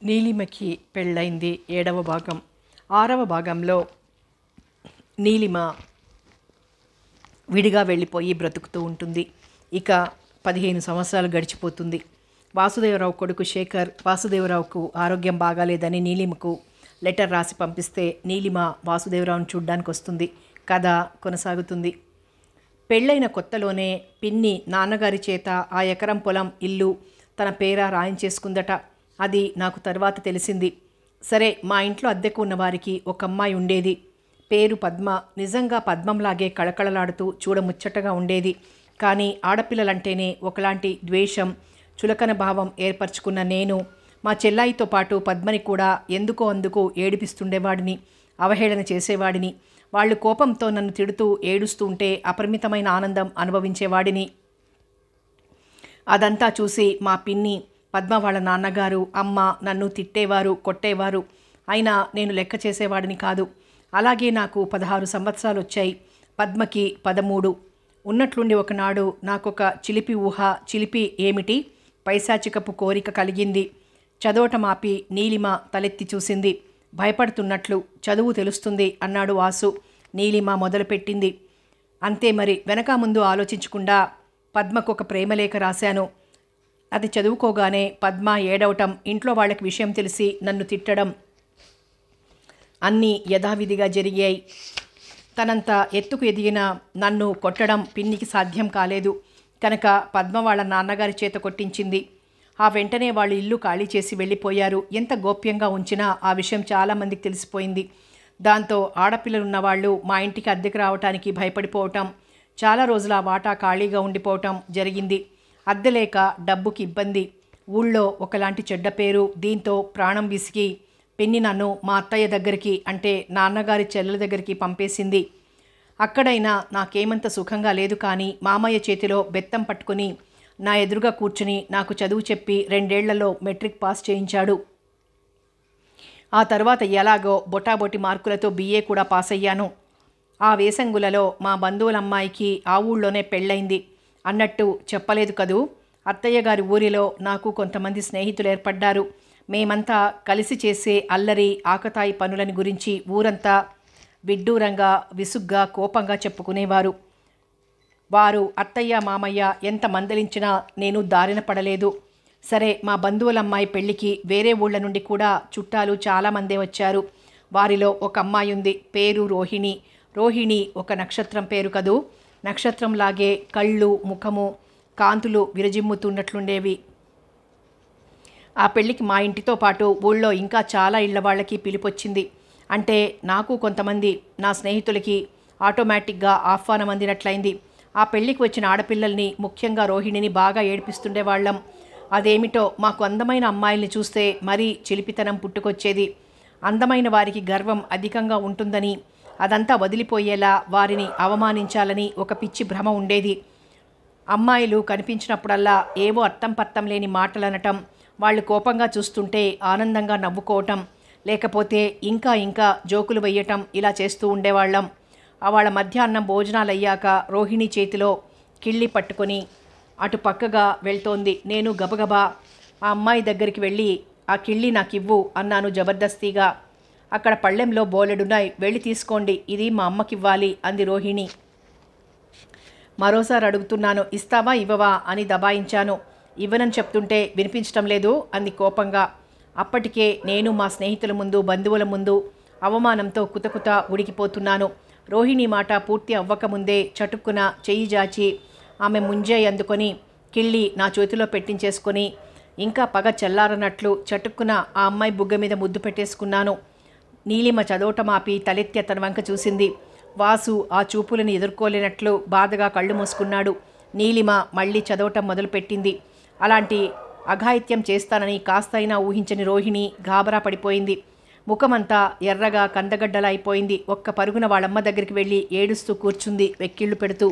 నీలిమకి పెళ్ళైంది 7వ భాగం. 6వ భాగంలో నీలిమ విడిగా వెళ్ళిపోయి బ్రతుకుతూ ఉంటుంది. ఇక 15 సంవత్సరాలు గడిచిపోతుంది. వాసుదేవరావు కొడుకు శేఖర్ వాసుదేవరావుకు ఆరోగ్యం బాగాలేదని నీలిమకు లెటర్ రాసి పంపిస్తే నీలిమ వాసుదేవరావును చూడ్డానికి వస్తుంది. కథ కొనసాగుతుంది. పెళ్ళైన కొత్తలోనే పిన్ని నాన్నగారి చేత ఆ ఎకరం పొలం ఇల్లు తన పేర రాయించేసుకుందట. అది నాకు తర్వాత తెలిసింది. సరే, మా ఇంట్లో అద్దెకు ఉన్నవారికి ఒక అమ్మాయి ఉండేది. పేరు పద్మ. నిజంగా పద్మంలాగే కళకళలాడుతూ చూడముచ్చటగా ఉండేది. కానీ ఆడపిల్లలంటేనే ఒకలాంటి ద్వేషం, చులకన భావం ఏర్పరచుకున్న నేను మా చెల్లాయితో పాటు పద్మని కూడా ఎందుకో అందుకు ఏడిపిస్తుండేవాడిని, అవహేళన చేసేవాడిని. వాళ్ళు కోపంతో నన్ను తిడుతూ ఏడుస్తూ ఉంటే అపరిమితమైన ఆనందం అనుభవించేవాడిని. అదంతా చూసి మా పిన్ని, పద్మ వాళ్ళ నాన్నగారు, అమ్మ నన్ను తిట్టేవారు, కొట్టేవారు. అయినా నేను లెక్క చేసేవాడిని కాదు. అలాగే నాకు 16 సంవత్సరాలు వచ్చాయి. పద్మకి 13. ఉన్నట్లుండి ఒకనాడు నాకొక చిలిపి ఊహ, చిలిపి ఏమిటి, పైశాచికపు కోరిక కలిగింది. చదవటం ఆపి నీలిమ తలెత్తి చూసింది. భయపడుతున్నట్లు. చదువు తెలుస్తుంది అన్నాడు వాసు. నీలిమ మొదలుపెట్టింది. అంతే మరి, వెనక ముందు ఆలోచించకుండా పద్మకు ఒక ప్రేమలేఖ రాశాను. అది చదువుకోగానే పద్మ ఏడవటం, ఇంట్లో వాళ్ళకి విషయం తెలిసి నన్ను తిట్టడం అన్నీ యథావిధిగా జరిగాయి. తనంత ఎత్తుకు ఎదిగిన నన్ను కొట్టడం పిన్నికి సాధ్యం కాలేదు కనుక పద్మ వాళ్ళ నాన్నగారి చేత కొట్టించింది. ఆ వెంటనే వాళ్ళు ఇల్లు ఖాళీ చేసి వెళ్ళిపోయారు. ఎంత గోప్యంగా ఉంచినా ఆ విషయం చాలామందికి తెలిసిపోయింది. దాంతో ఆడపిల్లలున్న వాళ్ళు మా ఇంటికి అద్దెకు రావటానికి భయపడిపోవటం, చాలా రోజులు ఆ వాటా ఖాళీగా ఉండిపోవటం జరిగింది. అద్దె లేక డబ్బుకి ఇబ్బంది, ఊళ్ళో ఒకలాంటి చెడ్డ పేరు. దీంతో ప్రాణం విసిగి పిన్ని నన్ను మా అత్తయ్య దగ్గరికి, అంటే నాన్నగారి చెల్లెల దగ్గరికి పంపేసింది. అక్కడైనా నాకేమంత సుఖంగా లేదు. కానీ మామయ్య చేతిలో బెత్తం పట్టుకుని నా ఎదురుగా కూర్చుని నాకు చదువు చెప్పి 2 ఏళ్లలో మెట్రిక్ పాస్ చేయించాడు. ఆ తర్వాత ఎలాగో బొటాబొటి మార్కులతో BA కూడా పాస్ అయ్యాను. ఆ వేసంగులలో మా బంధువుల అమ్మాయికి ఆ ఊళ్ళోనే పెళ్ళైంది. అన్నట్టు చెప్పలేదు కదూ, అత్తయ్య గారి ఊరిలో నాకు కొంతమంది స్నేహితులు ఏర్పడ్డారు. మేమంతా కలిసి చేసే అల్లరి, ఆకతాయి పనులని గురించి ఊరంతా విడ్డూరంగా, విసుగ్గా, కోపంగా చెప్పుకునేవారు. వారు అత్తయ్య, మామయ్య ఎంత మందలించినా నేను దారిన పడలేదు. సరే, మా బంధువుల అమ్మాయి పెళ్లికి వేరే ఊళ్ళ నుండి కూడా చుట్టాలు చాలామందే వచ్చారు. వారిలో ఒక అమ్మాయి ఉంది. పేరు రోహిణి. రోహిణి ఒక నక్షత్రం పేరు కదూ. నక్షత్రంలాగే కళ్ళు, ముఖము, కాంతులు విరజిమ్ముతున్నట్లుండేవి. ఆ పెళ్లికి మా ఇంటితో పాటు ఊళ్ళో ఇంకా చాలా ఇళ్ల వాళ్ళకి పిలిపొచ్చింది. అంటే నాకు, కొంతమంది నా స్నేహితులకి ఆటోమేటిక్గా ఆహ్వానం అందినట్లయింది. ఆ పెళ్లికి వచ్చిన ఆడపిల్లల్ని, ముఖ్యంగా రోహిణిని బాగా ఏడిపిస్తుండేవాళ్ళం. అదేమిటో మాకు అందమైన అమ్మాయిల్ని చూస్తే మరీ చిలిపితనం పుట్టుకొచ్చేది. అందమైన వారికి గర్వం అధికంగా ఉంటుందని, అదంతా వదిలిపోయేలా వారిని అవమానించాలని ఒక పిచ్చి భ్రమ ఉండేది. అమ్మాయిలు కనిపించినప్పుడల్లా ఏవో అర్థం పర్థం లేని మాటలు అనటం, వాళ్ళు కోపంగా చూస్తుంటే ఆనందంగా నవ్వుకోవటం, లేకపోతే ఇంకా ఇంకా జోకులు వెయ్యటం, ఇలా చేస్తూ ఉండేవాళ్ళం. వాళ్ళ మధ్యాహ్నం భోజనాలు అయ్యాక రోహిణి చేతిలో కిళ్ళి పట్టుకొని అటు పక్కగా వెళ్తోంది. నేను గబగబా ఆ అమ్మాయి దగ్గరికి వెళ్ళి ఆ కిళ్ళి నాకు ఇవ్వు అన్నాను జబర్దస్తిగా. అక్కడ పళ్ళెంలో బోలెడున్నాయి, వెళ్ళి తీసుకోండి, ఇది మా అమ్మకివ్వాలి అంది రోహిణి. మరోసారి అడుగుతున్నాను, ఇస్తావా ఇవ్వవా అని దబాయించాను. ఇవ్వనని చెప్తుంటే వినిపించటం లేదు అంది కోపంగా. అప్పటికే నేను మా స్నేహితుల ముందు, బంధువుల ముందు అవమానంతో కుతకుత ఉడికిపోతున్నాను. రోహిణి మాట పూర్తి అవ్వకముందే చటుక్కున చెయ్యి జాచి ఆమె ముంజేయి అందుకొని కిళ్ళి నా చేతిలో పెట్టించేసుకొని ఇంకా పగ చల్లారనట్లు చటుక్కున ఆ అమ్మాయి బుగ్గ మీద ముద్దు పెట్టేసుకున్నాను. నీలిమ చదవటం ఆపి తలెత్తి అతని వంక చూసింది. వాసు ఆ చూపులను ఎదుర్కోలేనట్లు బాధగా కళ్ళు మూసుకున్నాడు. నీలిమ మళ్ళీ చదవటం మొదలుపెట్టింది. అలాంటి అఘాయిత్యం చేస్తానని కాస్తైనా ఊహించని రోహిణి గాబరా పడిపోయింది. ముఖమంతా ఎర్రగా కందగడ్డలా అయిపోయింది. ఒక్క పరుగున వాళ్ళమ్మ దగ్గరికి వెళ్ళి ఏడుస్తూ కూర్చుంది, వెక్కిళ్ళు పెడుతూ.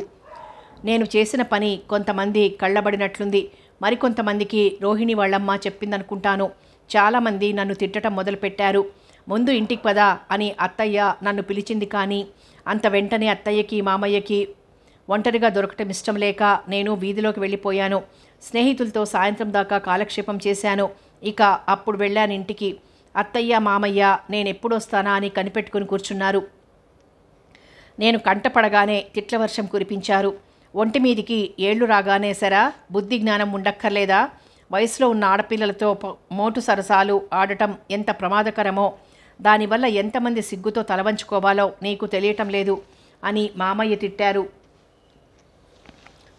నేను చేసిన పని కొంతమంది కళ్ళబడినట్లుంది. మరికొంతమందికి రోహిణి వాళ్ళమ్మ చెప్పిందనుకుంటాను. చాలామంది నన్ను తిట్టడం మొదలుపెట్టారు. ముందు ఇంటికి పదా అని అత్తయ్య నన్ను పిలిచింది. కానీ అంత వెంటనే అత్తయ్యకి, మామయ్యకి ఒంటరిగా దొరకటం ఇష్టం లేక నేను వీధిలోకి వెళ్ళిపోయాను. స్నేహితులతో సాయంత్రం దాకా కాలక్షేపం చేశాను. ఇక అప్పుడు వెళ్ళాను ఇంటికి. అత్తయ్య మామయ్య నేనెప్పుడొస్తానా అని కనిపెట్టుకుని కూర్చున్నారు. నేను కంటపడగానే తిట్ల వర్షం కురిపించారు. ఒంటి మీదికి ఏళ్లు రాగానే సరా బుద్ధి జ్ఞానం ఉండక్కర్లేదా? వయసులో ఉన్న ఆడపిల్లలతో మోటు సరసాలు ఆడటం ఎంత ప్రమాదకరమో, దానివల్ల ఎంతమంది సిగ్గుతో తలవంచుకోవాలో నీకు తెలియటం లేదు అని మామయ్య తిట్టారు.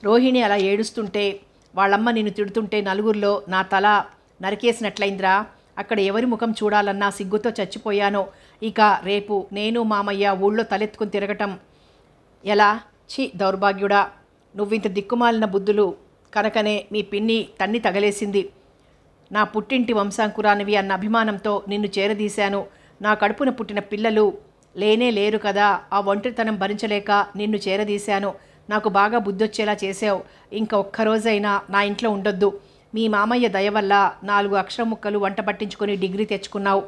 రోహిణి అలా ఏడుస్తుంటే, వాళ్ళమ్మ నిన్ను తిడుతుంటే నలుగురిలో నా తల నరికేసినట్లయిందిరా. అక్కడ ఎవరి ముఖం చూడాలన్నా సిగ్గుతో చచ్చిపోయానో. ఇక రేపు నేను మామయ్య ఊళ్ళో తలెత్తుకుని తిరగటం ఎలా? ఛీ దౌర్భాగ్యుడా, నువ్వింత దిక్కుమాలిన బుద్ధులు కనుకనే మీ పిన్ని తన్ని తగలేసింది. నా పుట్టింటి వంశాంకురానివి అన్న అభిమానంతో నిన్ను చేరదీశాను. నా కడుపున పుట్టిన పిల్లలు లేనే లేరు కదా, ఆ ఒంటరితనం భరించలేక నిన్ను చేరదీశాను. నాకు బాగా బుద్ధొచ్చేలా చేసావు. ఇంక ఒక్కరోజైనా నా ఇంట్లో ఉండొద్దు. మీ మామయ్య దయ వల్ల 4 అక్షర ముక్కలు వంట పట్టించుకొని డిగ్రీ తెచ్చుకున్నావు.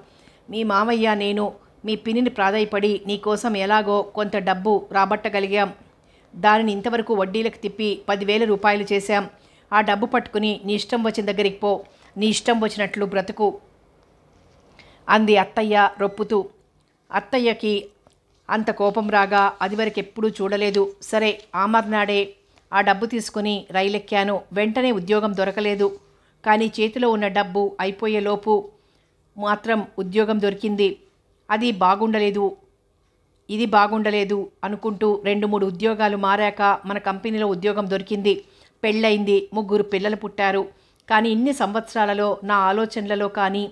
మీ మామయ్య నేను మీ పిన్నిని ప్రాధాయపడి నీకోసం ఎలాగో కొంత డబ్బు రాబట్టగలిగాం. దానిని ఇంతవరకు వడ్డీలకు తిప్పి 10,000 రూపాయలు చేశాం. ఆ డబ్బు పట్టుకుని నీ ఇష్టం వచ్చిన దగ్గరికి పో, నీ ఇష్టం వచ్చినట్లు బ్రతుకు అంది అత్తయ్య రొప్పుతూ. అత్తయ్యకి అంత కోపం రాగా అదివరకెప్పుడూ చూడలేదు. సరే, ఆ మర్నాడే ఆ డబ్బు తీసుకుని రైలెక్కాను. వెంటనే ఉద్యోగం దొరకలేదు. కానీ చేతిలో ఉన్న డబ్బు అయిపోయేలోపు మాత్రం ఉద్యోగం దొరికింది. అది బాగుండలేదు, ఇది బాగుండలేదు అనుకుంటూ 2-3 ఉద్యోగాలు మారాక మన కంపెనీలో ఉద్యోగం దొరికింది. పెళ్ళయింది, 3 పిల్లలు పుట్టారు. కానీ ఇన్ని సంవత్సరాలలో నా ఆలోచనలలో కానీ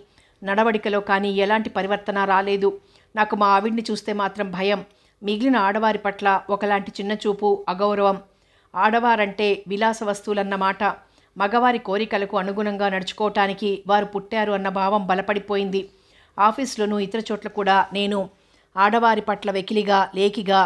నడవడికలో కానీ ఎలాంటి పరివర్తన రాలేదు. నాకు మా ఆవిడ్ని చూస్తే మాత్రం భయం. మిగిలిన ఆడవారి పట్ల ఒకలాంటి చిన్నచూపు, అగౌరవం. ఆడవారంటే విలాస వస్తువులన్నమాట. మగవారి కోరికలకు అనుగుణంగా నడుచుకోవటానికి వారు పుట్టారు అన్న భావం బలపడిపోయింది. ఆఫీసులోనూ ఇతర చోట్ల కూడా నేను ఆడవారి పట్ల వెకిలిగా, లేకిగా,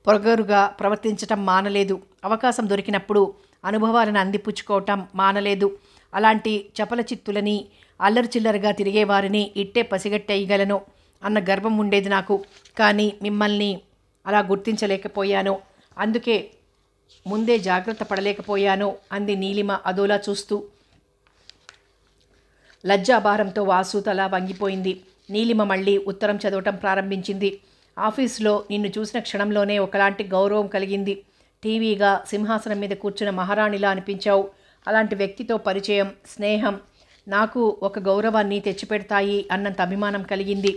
పొగరుగా ప్రవర్తించటం మానలేదు. అవకాశం దొరికినప్పుడు అనుభవాలను అందిపుచ్చుకోవటం మానలేదు. అలాంటి చపల చిత్తులని, అల్లరి చిల్లరగా తిరిగేవారిని ఇట్టే పసిగట్టేయగలను అన్న గర్వం ఉండేది నాకు. కానీ మిమ్మల్ని అలా గుర్తించలేకపోయాను. అందుకే ముందే జాగ్రత్త పడలేకపోయాను అంది నీలిమ అదోలా చూస్తూ. లజ్జాభారంతో వాసు తల వంగిపోయింది. నీలిమ మళ్ళీ ఉత్తరం చదవటం ప్రారంభించింది. ఆఫీసులో నిన్ను చూసిన క్షణంలోనే ఒకలాంటి గౌరవం కలిగింది. టీవీగా సింహాసనం మీద కూర్చున్న మహారాణిలా అనిపించావు. అలాంటి వ్యక్తితో పరిచయం, స్నేహం నాకు ఒక గౌరవాన్ని తెచ్చిపెడతాయి అన్నంత అభిమానం కలిగింది.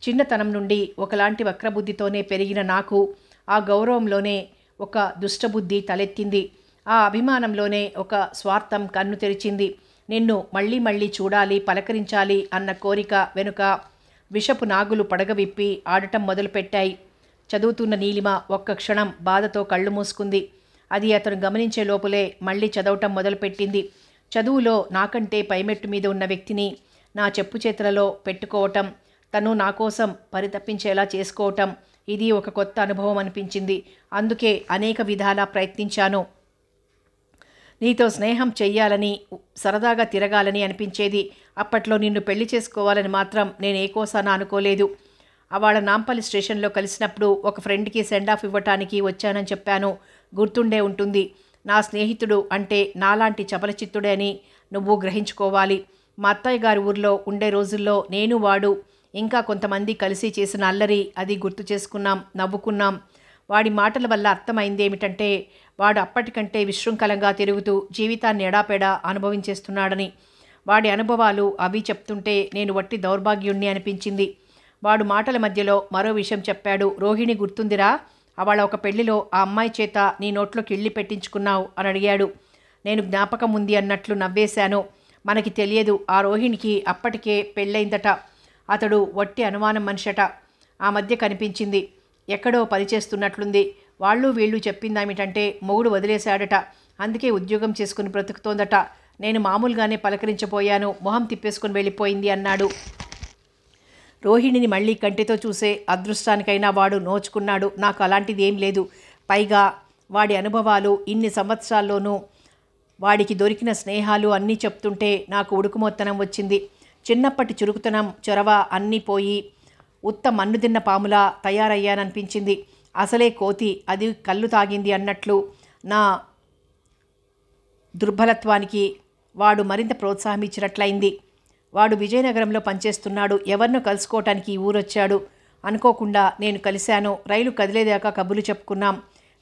చిన్నతనం నుండి ఒకలాంటి వక్రబుద్ధితోనే పెరిగిన నాకు ఆ గౌరవంలోనే ఒక దుష్టబుద్ధి తలెత్తింది. ఆ అభిమానంలోనే ఒక స్వార్థం కన్ను తెరిచింది. నిన్ను మళ్ళీ మళ్ళీ చూడాలి, పలకరించాలి అన్న కోరిక వెనుక విషపు నాగులు పడగవిప్పి ఆడటం మొదలుపెట్టాయి. చదువుతున్న నీలిమ ఒక్క క్షణం బాధతో కళ్ళు మూసుకుంది. అది అతను గమనించే లోపులే మళ్ళీ చదవటం మొదలుపెట్టింది. చదువులో నాకంటే పైమెట్టు మీద ఉన్న వ్యక్తిని నా చెప్పు చేతులలో పెట్టుకోవటం, తను నా కోసం పరితపించేలా చేసుకోవటం, ఇది ఒక కొత్త అనుభవం అనిపించింది. అందుకే అనేక విధాలా ప్రయత్నించాను. నీతో స్నేహం చెయ్యాలని, సరదాగా తిరగాలని అనిపించేది. అప్పట్లో నిన్ను పెళ్లి చేసుకోవాలని మాత్రం నేను ఏ కోసానా అనుకోలేదు. వాళ్ళ నాంపల్లి స్టేషన్లో కలిసినప్పుడు ఒక ఫ్రెండ్కి సెండ్ ఆఫ్ ఇవ్వటానికి వచ్చానని చెప్పాను. గుర్తుండే ఉంటుంది. నా స్నేహితుడు అంటే నాలాంటి చపలచిత్తుడే అని నువ్వు గ్రహించుకోవాలి. మా అత్తయ్య గారి ఊర్లో ఉండే రోజుల్లో నేను, వాడు, ఇంకా కొంతమంది కలిసి చేసిన అల్లరి అది గుర్తు చేసుకున్నాం, నవ్వుకున్నాం. వాడి మాటల వల్ల అర్థమైంది ఏమిటంటే వాడు అప్పటికంటే విశృంఖలంగా తిరుగుతూ జీవితాన్ని ఎడాపెడా అనుభవించేస్తున్నాడని. వాడి అనుభవాలు అవి చెప్తుంటే నేను వట్టి దౌర్భాగ్యుణ్ణి అనిపించింది. వాడు మాటల మధ్యలో మరో విషయం చెప్పాడు. రోహిణి గుర్తుందిరా, అవళ ఒక పెళ్లిలో ఆ అమ్మాయి చేత నీ నోట్లో కిళ్ళి పెట్టించుకున్నావు అని అడిగాడు. నేను జ్ఞాపకం ఉంది అన్నట్లు నవ్వేశాను. మనకి తెలియదు, ఆ రోహిణికి అప్పటికే పెళ్ళైందట. అతడు వట్టి అనుమానం మనిషట. ఆ మధ్య కనిపించింది, ఎక్కడో పనిచేస్తున్నట్లుంది. వాళ్ళు వీళ్ళు చెప్పిందేమిటంటే మొగుడు వదిలేశాడట, అందుకే ఉద్యోగం చేసుకుని బ్రతుకుతోందట. నేను మామూలుగానే పలకరించబోయాను, మొహం తిప్పేసుకుని వెళ్ళిపోయింది అన్నాడు. రోహిణిని మళ్ళీ కంటితో చూసే అదృష్టానికైనా వాడు నోచుకున్నాడు. నాకు అలాంటిది ఏం లేదు. పైగా వాడి అనుభవాలు ఇన్ని సంవత్సరాల్లోనూ వాడికి దొరికిన స్నేహాలు అన్నీ చెప్తుంటే నాకు ఉడుకుమొత్తనం వచ్చింది. చిన్నప్పటి చురుకుతనం, చొరవ అన్నీ పోయి ఉత్త మన్ను తిన్న పాములా తయారయ్యాననిపించింది. అసలే కోతి, అది కళ్ళు తాగింది అన్నట్లు నా దుర్బలత్వానికి వాడు మరింత ప్రోత్సాహం ఇచ్చినట్లయింది. వాడు విజయనగరంలో పనిచేస్తున్నాడు. ఎవరినో కలుసుకోవటానికి ఈ ఊరొచ్చాడు. అనుకోకుండా నేను కలిశాను. రైలు కదిలేదాకా కబుర్లు చెప్పుకున్నాం.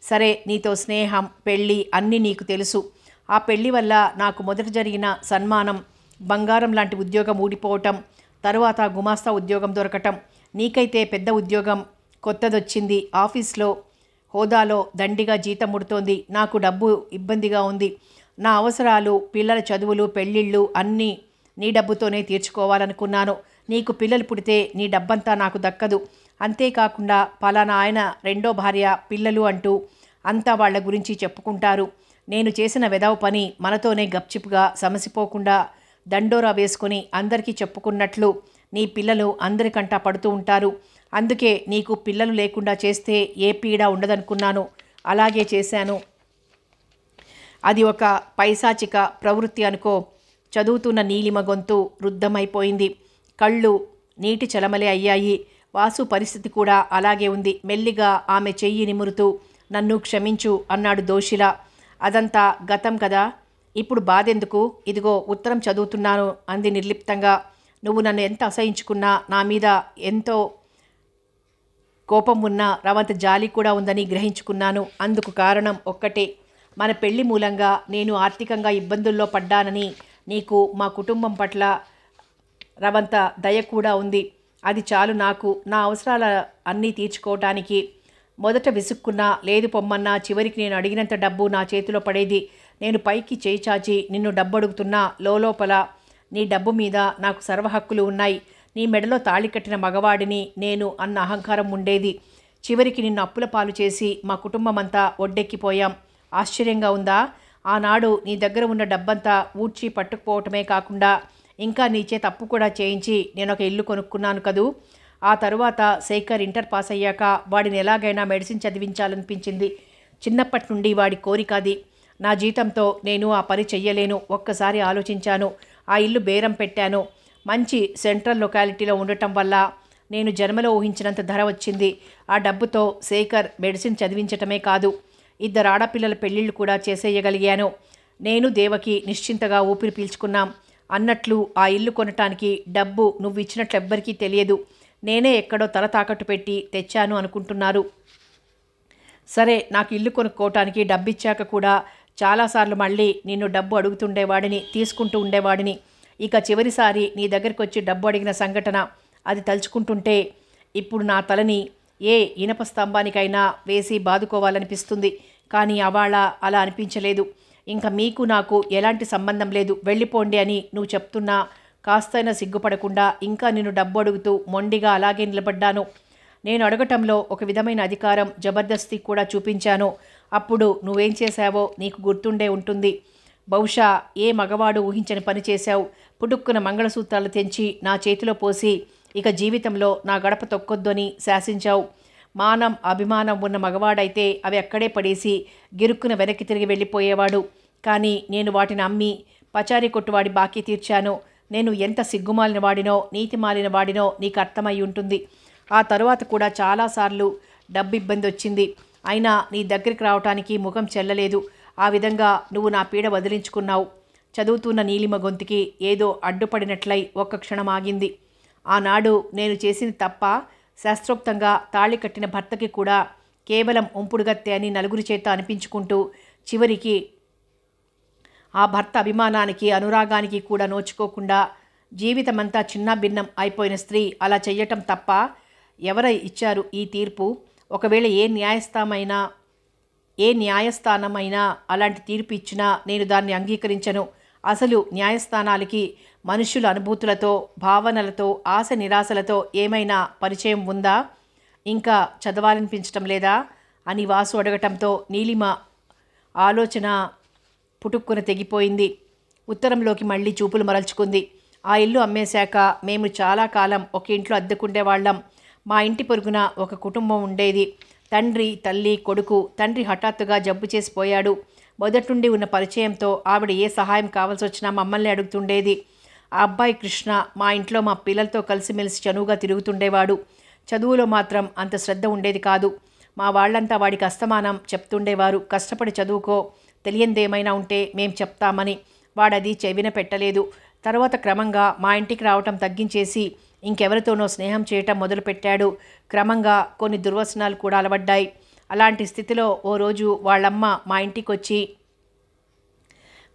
సరే, నీతో స్నేహం, పెళ్ళి అన్నీ నీకు తెలుసు. ఆ పెళ్లి వల్ల నాకు మొదట జరిగిన సన్మానం, బంగారం లాంటి ఉద్యోగం ఊడిపోవటం, తరువాత గుమాస్తా ఉద్యోగం దొరకటం, నీకైతే పెద్ద ఉద్యోగం కొత్తదొచ్చింది. ఆఫీస్లో హోదాలో దండిగా జీతం ముడుతోంది. నాకు డబ్బు ఇబ్బందిగా ఉంది. నా అవసరాలు, పిల్లల చదువులు, పెళ్ళిళ్ళు అన్నీ నీ డబ్బుతోనే తీర్చుకోవాలనుకున్నాను. నీకు పిల్లలు పుడితే నీ డబ్బంతా నాకు దక్కదు. అంతేకాకుండా పలానా ఆయన రెండో భార్య, పిల్లలు అంటూ అంతా వాళ్ల గురించి చెప్పుకుంటారు. నేను చేసిన వెధవ పని మనతోనే గప్చిప్గా సమసిపోకుండా దండోరా వేసుకుని అందరికీ చెప్పుకున్నట్లు నీ పిల్లలు అందరికంటా పడుతూ ఉంటారు. అందుకే నీకు పిల్లలు లేకుండా చేస్తే ఏ పీడ ఉండదనుకున్నాను. అలాగే చేశాను. అది ఒక పైశాచిక ప్రవృత్తి అనుకో. చదువుతున్న నీలిమ గొంతు రుద్ధమైపోయింది. కళ్ళు నీటి చలమలే అయ్యాయి. వాసు పరిస్థితి కూడా అలాగే ఉంది. మెల్లిగా ఆమె చెయ్యి నిమురుతూ, నన్ను క్షమించు అన్నాడు దోషిలా. అదంతా గతం కదా, ఇప్పుడు బాధెందుకు? ఇదిగో ఉత్తరం చదువుతున్నాను అంది నిర్లిప్తంగా. నువ్వు నన్ను ఎంత అసహించుకున్నా, నా మీద ఎంతో కోపం ఉన్నా రవంత జాలి కూడా ఉందని గ్రహించుకున్నాను. అందుకు కారణం ఒక్కటే. మన పెళ్లి మూలంగా నేను ఆర్థికంగా ఇబ్బందుల్లో పడ్డానని నీకు మా కుటుంబం పట్ల రవంత దయ కూడా ఉంది. అది చాలు నాకు, నా అవసరాల అన్నీ తీర్చుకోవటానికి. మొదట విసుక్కున్నా, లేదు పొమ్మన్నా, చివరికి నేను అడిగినంత డబ్బు నా చేతిలో పడేది. నేను పైకి చేయి చాచి నిన్ను డబ్బు అడుగుతున్నా, లోపల నీ డబ్బు మీద నాకు సర్వహక్కులు ఉన్నాయి. నీ మెడలో తాళి కట్టిన మగవాడిని నేను అన్న అహంకారం ఉండేది. చివరికి నిన్ను అప్పుల పాలు చేసి మా కుటుంబమంతా ఒడ్డెక్కిపోయాం. ఆశ్చర్యంగా ఉందా? ఆనాడు నీ దగ్గర ఉన్న డబ్బంతా ఊడ్చి పట్టుకుపోవటమే కాకుండా ఇంకా నీ చేత అప్పు కూడా చేయించి నేను ఒక ఇల్లు కొనుక్కున్నాను కదూ. ఆ తరువాత శేఖర్ ఇంటర్ పాస్ అయ్యాక వాడిని ఎలాగైనా మెడిసిన్ చదివించాలనిపించింది. చిన్నప్పటి నుండి వాడి కోరిక అది. నా జీతంతో నేను ఆ పని చెయ్యలేను. ఒక్కసారి ఆలోచించాను. ఆ ఇల్లు బేరం పెట్టాను. మంచి సెంట్రల్ లొకాలిటీలో ఉండటం వల్ల నేను జన్మలో ఊహించినంత ధర వచ్చింది. ఆ డబ్బుతో శేఖర్ మెడిసిన్ చదివించటమే కాదు, 2 ఆడపిల్లల పెళ్ళిళ్ళు కూడా చేసేయగలిగాను. నేను దేవకి నిశ్చింతగా ఊపిరి పీల్చుకున్నాం. అన్నట్లు ఆ ఇల్లు కొనటానికి డబ్బు నువ్వు ఇచ్చినట్లు ఎవ్వరికీ తెలియదు. నేనే ఎక్కడో తల తాకట్టు పెట్టి తెచ్చాను అనుకుంటున్నారు. సరే, నాకు ఇల్లు కొనుక్కోవటానికి డబ్బిచ్చాక కూడా చాలాసార్లు మళ్ళీ నిన్ను డబ్బు అడుగుతుండేవాడిని, తీసుకుంటూ ఉండేవాడిని. ఇక చివరిసారి నీ దగ్గరికి వచ్చి డబ్బు అడిగిన సంఘటన, అది తలుచుకుంటుంటే ఇప్పుడు నా తలని ఏ ఇనప స్తంభానికైనా వేసి బాదుకోవాలనిపిస్తుంది. కానీ అవాళ అలా అనిపించలేదు. ఇంకా మీకు నాకు ఎలాంటి సంబంధం లేదు, వెళ్ళిపోండి అని నువ్వు చెప్తున్నా కాస్తైనా సిగ్గుపడకుండా ఇంకా నిన్ను డబ్బు అడుగుతూ మొండిగా అలాగే నిలబడ్డాను. నేను అడగటంలో ఒక విధమైన అధికారం, జబర్దస్తి కూడా చూపించాను. అప్పుడు నువ్వేం చేశావో నీకు గుర్తుండే ఉంటుంది. బహుశా ఏ మగవాడు ఊహించని పని చేశావు. పుటుక్కున మంగళసూత్రాలు తెంచి నా చేతిలో పోసి ఇక జీవితంలో నా గడప తొక్కొద్దు అని శాసించావు. మానం, అభిమానం ఉన్న మగవాడైతే అవి అక్కడే పడేసి గిరుక్కున వెనక్కి తిరిగి వెళ్ళిపోయేవాడు. కానీ నేను వాటిని అమ్మి పచారీ కొట్టువాడి బాకీ తీర్చాను. నేను ఎంత సిగ్గుమాలిన వాడినో, నీతి మాలిన వాడినో నీకు అర్థమై ఉంటుంది. ఆ తరువాత కూడా చాలాసార్లు డబ్బు ఇబ్బంది వచ్చింది. అయినా నీ దగ్గరికి రావటానికి ముఖం చెల్లలేదు. ఆ విధంగా నువ్వు నా పీడ వదిలించుకున్నావు. చదువుతున్న నీలిమ గొంతుకి ఏదో అడ్డుపడినట్లయి ఒక్క క్షణం ఆగింది. ఆనాడు నేను చేసింది తప్ప, శాస్త్రోక్తంగా తాళి కట్టిన భర్తకి కూడా కేవలం ఉంపుడుగత్తె అని నలుగురి చేత అనిపించుకుంటూ చివరికి ఆ భర్త అభిమానానికి, అనురాగానికి కూడా నోచుకోకుండా జీవితమంతా చిన్నాభిన్నం అయిపోయిన స్త్రీ అలా చెయ్యటం తప్ప ఎవరు ఇచ్చారు ఈ తీర్పు? ఒకవేళ ఏ న్యాయస్థానమైనా అలాంటి తీర్పు ఇచ్చినా నేను దాన్ని అంగీకరించను. అసలు న్యాయస్థానాలకి మనుష్యుల అనుభూతులతో, భావనలతో, ఆశ నిరాశలతో ఏమైనా పరిచయం ఉందా? ఇంకా చదవాలనిపించటం లేదా అని వాసు అడగటంతో నీలిమ ఆలోచన పుటుక్కున తెగిపోయింది. ఉత్తరంలోకి మళ్ళీ చూపులు మరల్చుకుంది. ఆ ఇల్లు అమ్మేశాక మేము చాలా కాలం ఒక ఇంట్లో అద్దెకుండేవాళ్ళం. మా ఇంటి పొరుగున ఒక కుటుంబం ఉండేది. తండ్రి, తల్లి, కొడుకు. తండ్రి హఠాత్తుగా జబ్బు చేసిపోయాడు. మొదటి నుండి ఉన్న పరిచయంతో ఆవిడ ఏ సహాయం కావాల్సి వచ్చినా మమ్మల్ని అడుగుతుండేది. ఆ అబ్బాయి కృష్ణ మా ఇంట్లో మా పిల్లలతో కలిసిమెలిసి చనువుగా తిరుగుతుండేవాడు. చదువులో మాత్రం అంత శ్రద్ధ ఉండేది కాదు. మా వాళ్ళంతా వాడికి అస్తమానం చెప్తుండేవారు, కష్టపడి చదువుకో, తెలియందేమైనా ఉంటే మేం చెప్తామని. వాడది చెవిన పెట్టలేదు. తర్వాత క్రమంగా మా ఇంటికి రావటం తగ్గించేసి ఇంకెవరితోనో స్నేహం చేయటం మొదలుపెట్టాడు. క్రమంగా కొన్ని దుర్వసనాలు కూడా అలవడ్డాయి. అలాంటి స్థితిలో ఓ రోజు వాళ్ళమ్మ మా ఇంటికొచ్చి,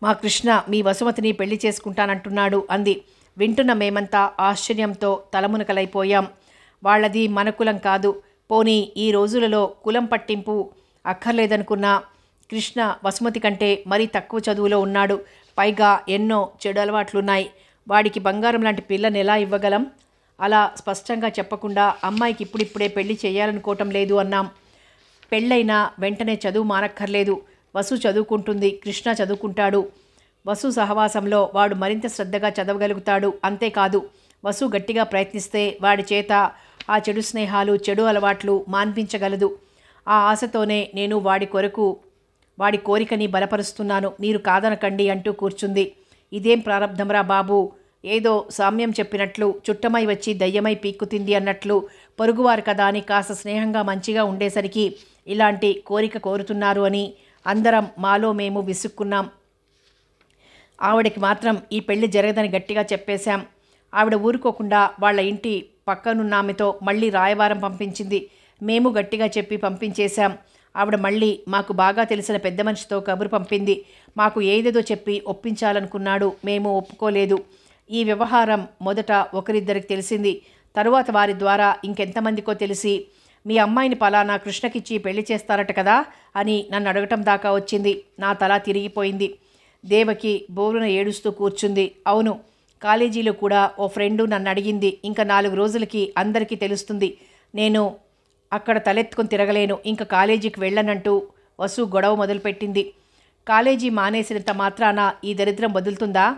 మా కృష్ణ మీ వసుమతిని పెళ్లి చేసుకుంటానంటున్నాడు అంది. వింటున్న మేమంతా ఆశ్చర్యంతో తలమునకలైపోయాం. వాళ్ళది మన కులం కాదు, పోనీ ఈ రోజులలో కులం పట్టింపు అక్కర్లేదనుకున్నా కృష్ణ వసుమతి కంటే మరీ తక్కువ చదువులో ఉన్నాడు. పైగా ఎన్నో చెడు అలవాట్లున్నాయి. వాడికి బంగారం లాంటి పిల్లని ఎలా ఇవ్వగలం? అలా స్పష్టంగా చెప్పకుండా అమ్మాయికి ఇప్పుడిప్పుడే పెళ్లి చేయాలనుకోవటం లేదు అన్నాం. పెళ్ళైనా వెంటనే చదువు మానక్కర్లేదు. వసు చదువుకుంటుంది, కృష్ణ చదువుకుంటాడు. వసు సహవాసంలో వాడు మరింత శ్రద్ధగా చదవగలుగుతాడు. అంతేకాదు, వసు గట్టిగా ప్రయత్నిస్తే వాడి చేత ఆ చెడు స్నేహాలు, చెడు అలవాట్లు మాన్పించగలదు. ఆ ఆశతోనే నేను వాడి కోరికని బలపరుస్తున్నాను. మీరు కాదనకండి అంటూ కూర్చుంది. ఇదేం ప్రారంధంరా బాబు, ఏదో సామ్యం చెప్పినట్లు చుట్టమై వచ్చి దయ్యమై పీక్కుతింది అన్నట్లు పొరుగువారు కదా అని కాస్త స్నేహంగా మంచిగా ఉండేసరికి ఇలాంటి కోరిక కోరుతున్నారు అని అందరం మాలో మేము విసుక్కున్నాం. ఆవిడకి మాత్రం ఈ పెళ్లి జరగదని గట్టిగా చెప్పేశాం. ఆవిడ ఊరుకోకుండా వాళ్ళ ఇంటి పక్కనున్నామెతో మళ్ళీ రాయవారం పంపించింది. మేము గట్టిగా చెప్పి పంపించేశాం. ఆవిడ మళ్ళీ మాకు బాగా తెలిసిన పెద్ద మనిషితో కబురు పంపింది. మాకు ఏదేదో చెప్పి ఒప్పించాలనుకున్నాడు. మేము ఒప్పుకోలేదు. ఈ వ్యవహారం మొదట ఒకరిద్దరికి తెలిసింది. తరువాత వారి ద్వారా ఇంకెంతమందికో తెలిసి మీ అమ్మాయిని పలానా కృష్ణకిచ్చి పెళ్లి చేస్తారట కదా అని నన్ను అడగటం దాకా వచ్చింది. నా తల తిరిగిపోయింది. దేవకి బోరున ఏడుస్తూ కూర్చుంది. అవును, కాలేజీలో కూడా ఓ ఫ్రెండు నన్ను అడిగింది. ఇంకా 4 రోజులకి అందరికీ తెలుస్తుంది. నేను అక్కడ తలెత్తుకొని తిరగలేను, ఇంకా కాలేజీకి వెళ్ళనంటూ వసు గొడవ మొదలుపెట్టింది. కాలేజీ మానేసినంత మాత్రాన ఈ దరిద్రం వదులుతుందా?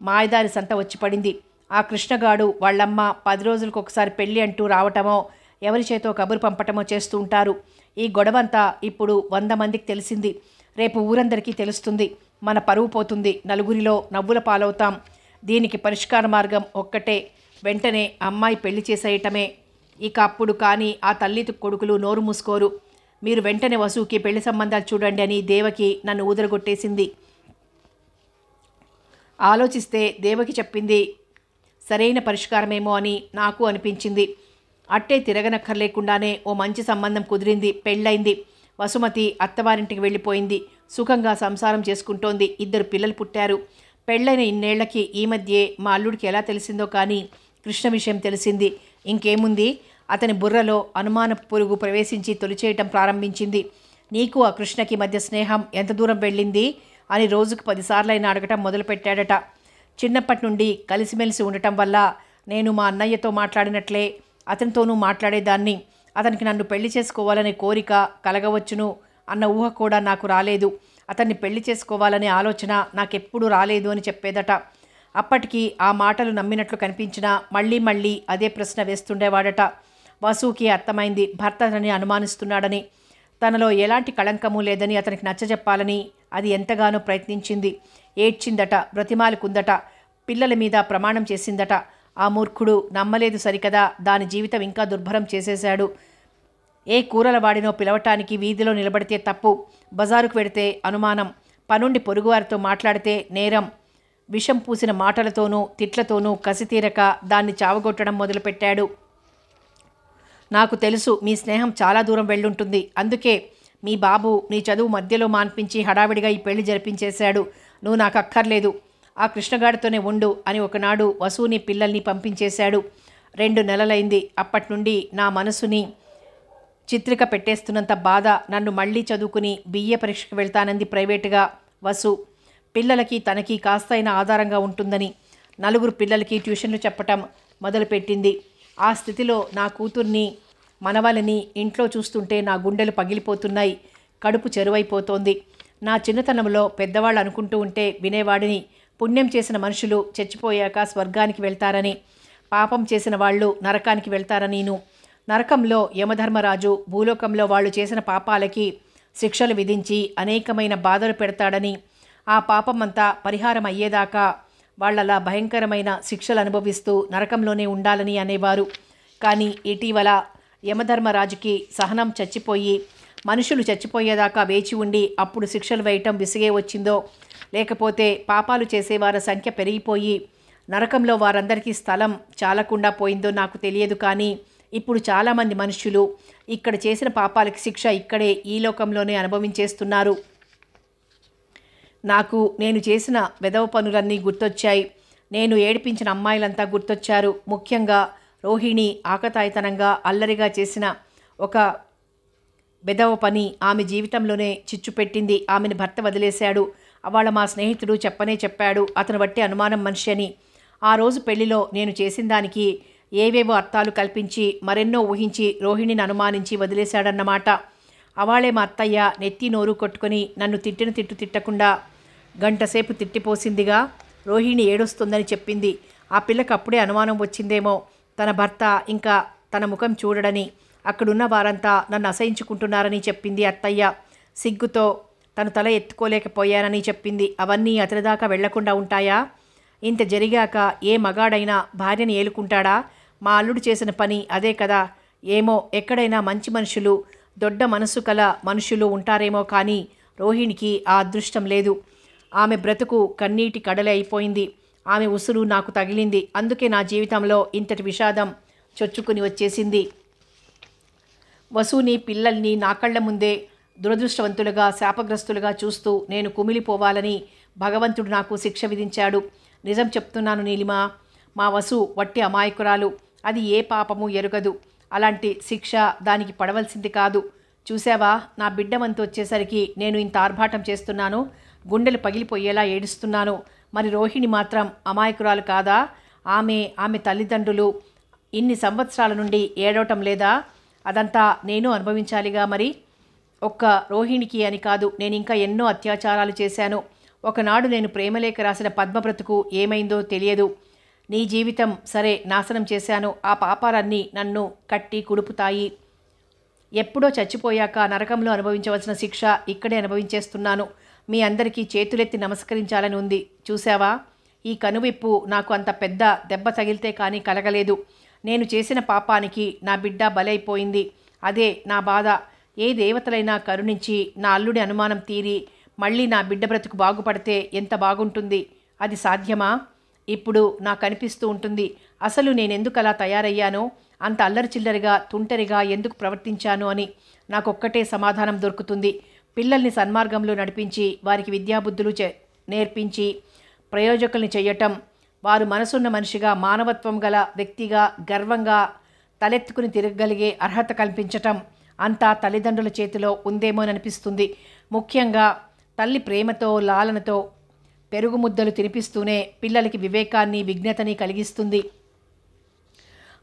మాయదారి సంత వచ్చి పడింది. ఆ కృష్ణగాడు వాళ్ళమ్మ 10 రోజులకు ఒకసారి పెళ్ళి అంటూ రావటమో ఎవరి చేతో కబురు పంపటమో చేస్తూ ఉంటారు. ఈ గొడవంతా ఇప్పుడు 100 మందికి తెలిసింది. రేపు ఊరందరికీ తెలుస్తుంది. మన పరువు పోతుంది. నలుగురిలో నవ్వుల పాలవుతాం. దీనికి పరిష్కార మార్గం ఒక్కటే, వెంటనే అమ్మాయి పెళ్లి చేసేయటమే. ఇక అప్పుడు కానీ ఆ తల్లి కొడుకులు నోరు మూసుకోరు. మీరు వెంటనే వసుకి పెళ్లి సంబంధాలు చూడండి అని దేవకి నన్ను ఊదరగొట్టేసింది. ఆలోచిస్తే దేవకి చెప్పింది సరైన పరిష్కారమేమో అని నాకు అనిపించింది. అట్టే తిరగనక్కర్లేకుండానే ఓ మంచి సంబంధం కుదిరింది. పెళ్ళైంది. వసుమతి అత్తవారింటికి వెళ్ళిపోయింది. సుఖంగా సంసారం చేసుకుంటోంది. 2 పిల్లలు పుట్టారు. పెళ్ళైన ఇన్నేళ్లకి ఈ మధ్యే మా అల్లుడికి ఎలా తెలిసిందో కానీ కృష్ణ విషయం తెలిసింది. ఇంకేముంది, అతని బుర్రలో అనుమాన పురుగు ప్రవేశించి తొలిచేయటం ప్రారంభించింది. నీకు ఆ కృష్ణకి మధ్య స్నేహం ఎంత దూరం వెళ్ళింది అని రోజుకు 10 సార్లైనా అడగటం మొదలుపెట్టాడట. చిన్నప్పటి నుండి కలిసిమెలిసి ఉండటం వల్ల నేను మా అన్నయ్యతో మాట్లాడినట్లే అతనితోనూ మాట్లాడేదాన్ని. అతనికి నన్ను పెళ్లి చేసుకోవాలనే కోరిక కలగవచ్చును అన్న ఊహ కూడా నాకు రాలేదు. అతన్ని పెళ్లి చేసుకోవాలనే ఆలోచన నాకెప్పుడు రాలేదు అని చెప్పేదట. అప్పటికి ఆ మాటలు నమ్మినట్లు కనిపించినా మళ్ళీ మళ్ళీ అదే ప్రశ్న వేస్తుండేవాడట. వసుకి అర్థమైంది భర్త అతన్ని అనుమానిస్తున్నాడని. తనలో ఎలాంటి కళంకము లేదని అతనికి నచ్చజెప్పాలని అది ఎంతగానో ప్రయత్నించింది. ఏడ్చిందట, బ్రతిమాలుకుందట, పిల్లల మీద ప్రమాణం చేసిందట. ఆ మూర్ఖుడు నమ్మలేదు సరికదా, దాని జీవితం ఇంకా దుర్భరం చేసేశాడు. ఏ కూరల వాడినో పిలవటానికి వీధిలో నిలబడితే తప్పు, బజారుకు వెడితే అనుమానం, పనుండి పొరుగువారితో మాట్లాడితే నేరం. విషం పూసిన మాటలతోనూ తిట్లతోనూ కసితీరక దాన్ని చావగొట్టడం మొదలుపెట్టాడు. నాకు తెలుసు మీ స్నేహం చాలా దూరం వెళ్ళుంటుంది. అందుకే మీ బాబు నీ చదువు మధ్యలో మాన్పించి హడావిడిగా ఈ పెళ్లి జరిపించేశాడు. నువ్వు నాకు అక్కర్లేదు, ఆ కృష్ణగాడితోనే ఉండు అని ఒకనాడు వసుని పిల్లల్ని పంపించేశాడు. 2 నెలలైంది. అప్పటి నుండి నా మనసుని చిత్రిక పెట్టేస్తున్నంత బాధ. నన్ను మళ్ళీ చదువుకుని బిఏ పరీక్షకు వెళ్తానంది ప్రైవేటుగా వసు. పిల్లలకి తనకి కాస్తైన ఆధారంగా ఉంటుందని 4 పిల్లలకి ట్యూషన్లు చెప్పటం మొదలుపెట్టింది. ఆ స్థితిలో నా కూతుర్ని మనవలని ఇంట్లో చూస్తుంటే నా గుండెలు పగిలిపోతున్నాయి. కడుపు చెరువైపోతోంది. నా చిన్నతనంలో పెద్దవాళ్ళు అనుకుంటూ ఉంటే వినేవాడిని, పుణ్యం చేసిన మనుషులు చచ్చిపోయాక స్వర్గానికి వెళ్తారని, పాపం చేసిన వాళ్ళు నరకానికి వెళ్తారనీను. నరకంలో యమధర్మరాజు, భూలోకంలో వాళ్ళు చేసిన పాపాలకి శిక్షలు విధించి అనేకమైన బాధలు పెడతాడని, ఆ పాపమంతా పరిహారం అయ్యేదాకా వాళ్ళలా భయంకరమైన శిక్షలు అనుభవిస్తూ నరకంలోనే ఉండాలని అనేవారు. కానీ ఇటీవల యమధర్మరాజుకి సహనం చచ్చిపోయి మనుషులు చచ్చిపోయేదాకా వేచి ఉండి అప్పుడు శిక్షలు వేయటం విసిగే వచ్చిందో లేకపోతే పాపాలు చేసేవారి సంఖ్య పెరిగిపోయి నరకంలో వారందరికీ స్థలం చాలకుండా పోయిందో నాకు తెలియదు. కానీ ఇప్పుడు చాలామంది మనుష్యులు ఇక్కడ చేసిన పాపాలకి శిక్ష ఇక్కడే ఈ లోకంలోనే అనుభవించేస్తున్నారు. నాకు నేను చేసిన వెధవ పనులన్నీ గుర్తొచ్చాయి. నేను ఏడిపించిన అమ్మాయిలంతా గుర్తొచ్చారు. ముఖ్యంగా రోహిణి ఆకతాయితనంగా అల్లరిగా చేసిన ఒక వెధవ పని ఆమె జీవితంలోనే చిచ్చు పెట్టింది. ఆమెను భర్త వదిలేశాడు. వాళ్ళ మా స్నేహితుడు చెప్పాడు అతను బట్టి అనుమానం మనిషి అని. ఆ రోజు పెళ్లిలో నేను చేసిన దానికి ఏవేవో అర్థాలు కల్పించి మరెన్నో ఊహించి రోహిణిని అనుమానించి వదిలేశాడన్నమాట. అవాళే మా అత్తయ్య నెత్తి నోరు కొట్టుకొని నన్ను తిట్టిన తిట్టకుండా గంటసేపు తిట్టిపోసిందిగా. రోహిణి ఏడుస్తుందని చెప్పింది. ఆ పిల్లకి అప్పుడే అనుమానం వచ్చిందేమో తన భర్త ఇంకా తన ముఖం చూడడని. అక్కడున్న వారంతా నన్ను అసహించుకుంటున్నారని చెప్పింది అత్తయ్య. సిగ్గుతో తను తల ఎత్తుకోలేకపోయానని చెప్పింది. అవన్నీ అతని దాకా వెళ్లకుండా ఉంటాయా? ఇంత జరిగాక ఏ మగాడైనా భార్యని ఏలుకుంటాడా? మా అల్లుడు చేసిన పని అదే కదా. ఏమో ఎక్కడైనా మంచి మనుషులు దొడ్డ మనసు కల మనుషులు ఉంటారేమో కానీ రోహిణికి ఆ అదృష్టం లేదు. ఆమె బ్రతుకు కన్నీటి కడలే అయిపోయింది. ఆమె ఉసురు నాకు తగిలింది. అందుకే నా జీవితంలో ఇంతటి విషాదం చొచ్చుకుని వచ్చేసింది. వసుని పిల్లల్ని నా కళ్ళ ముందే దురదృష్టవంతులుగా శాపగ్రస్తులుగా చూస్తూ నేను కుమిలిపోవాలని భగవంతుడు నాకు శిక్ష విధించాడు. నిజం చెప్తున్నాను నీలిమ, మా వసు వట్టి అమాయకురాలు. అది ఏ పాపము ఎరుగదు. అలాంటి శిక్ష దానికి పడవలసింది కాదు. చూసావా, నా బిడ్డ వంతు వచ్చేసరికి నేను ఇంత ఆర్భాటం చేస్తున్నాను, గుండెలు పగిలిపోయేలా ఏడుస్తున్నాను. మరి రోహిణి మాత్రం అమాయకురాలు కాదా? ఆమె తల్లిదండ్రులు ఇన్ని సంవత్సరాల నుండి ఏడవటం లేదా? అదంతా నేను అనుభవించాలిగా. మరి ఒక్క రోహిణికి అని కాదు, నేను ఇంకా ఎన్నో అత్యాచారాలు చేశాను. ఒకనాడు నేను ప్రేమలేఖ రాసిన పద్మ బ్రతుకు ఏమైందో తెలియదు. నీ జీవితం సరే నాశనం చేశాను. ఆ పాపాలన్నీ నన్ను కట్టి కుడుపుతాయి. ఎప్పుడో చచ్చిపోయాక నరకంలో అనుభవించవలసిన శిక్ష ఇక్కడే అనుభవించేస్తున్నాను. మీ అందరికీ చేతులెత్తి నమస్కరించాలని ఉంది. చూసావా, ఈ కనువిప్పు నాకు అంత పెద్ద దెబ్బ తగిలితే కానీ కలగలేదు. నేను చేసిన పాపానికి నా బిడ్డ బలైపోయింది. అదే నా బాధ. ఏ దేవతలైనా కరుణించి నా అల్లుడి అనుమానం తీరి మళ్ళీ నా బిడ్డ బ్రతుకు బాగుపడితే ఎంత బాగుంటుంది. అది సాధ్యమా? ఇప్పుడు నాకు అనిపిస్తూ ఉంటుంది, అసలు నేనెందుకు అలా తయారయ్యానో, అంత అల్లరి చిల్లరిగా తుంటరిగా ఎందుకు ప్రవర్తించాను అని. నాకొక్కటే సమాధానం దొరుకుతుంది. పిల్లల్ని సన్మార్గంలో నడిపించి వారికి విద్యాబుద్ధులు నేర్పించి ప్రయోజకుల్ని చేయటం, వారు మనసున్న మనిషిగా మానవత్వం గల వ్యక్తిగా గర్వంగా తలెత్తుకుని తిరగగలిగే అర్హత కల్పించటం అంతా తల్లిదండ్రుల చేతిలో ఉందేమోననిపిస్తుంది. ముఖ్యంగా తల్లి ప్రేమతో లాలనతో పెరుగు ముద్దలు తినిపిస్తూనే పిల్లలకి వివేకాన్ని విజ్ఞతని కలిగిస్తుంది.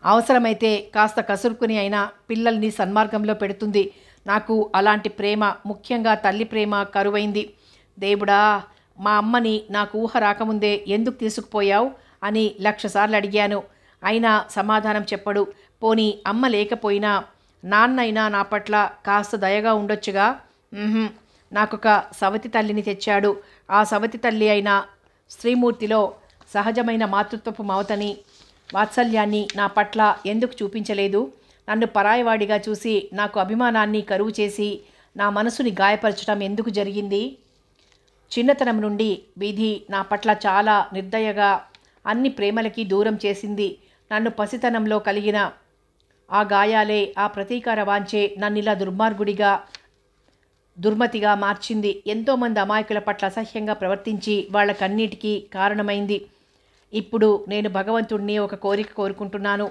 అవసరమైతే కాస్త కసురుకుని అయినా పిల్లల్ని సన్మార్గంలో పెడుతుంది. నాకు అలాంటి ప్రేమ, ముఖ్యంగా తల్లి ప్రేమ కరువైంది. దేవుడా, మా అమ్మని నాకు ఊహ రాకముందే ఎందుకు తీసుకుపోయావు అని 1,00,000 సార్లు అడిగాను. అయినా సమాధానం చెప్పడు. పోనీ అమ్మ లేకపోయినా నాన్నైనా నా పట్ల కాస్త దయగా ఉండొచ్చుగా. నాకొక సవతి తల్లిని తెచ్చాడు. ఆ సవతి తల్లి అయిన స్త్రీమూర్తిలో సహజమైన మాతృత్వపు మమతని వాత్సల్యాన్ని నా పట్ల ఎందుకు చూపించలేదు? నన్ను పరాయివాడిగా చూసి నాకు అభిమానాన్ని కరువు చేసి నా మనసుని గాయపరచడం ఎందుకు జరిగింది? చిన్నతనం నుండి విధి నా పట్ల చాలా నిర్దయగా అన్ని ప్రేమలకి దూరం చేసింది. నన్ను పసితనంలో కలిగిన ఆ గాయాలే, ఆ ప్రతీకార వాంచే నన్నిలా దుర్మతిగా మార్చింది. ఎంతోమంది అమాయకుల పట్ల అసహ్యంగా ప్రవర్తించి వాళ్ళకన్నిటికీ కారణమైంది. ఇప్పుడు నేను భగవంతుడిని ఒక కోరిక కోరుకుంటున్నాను.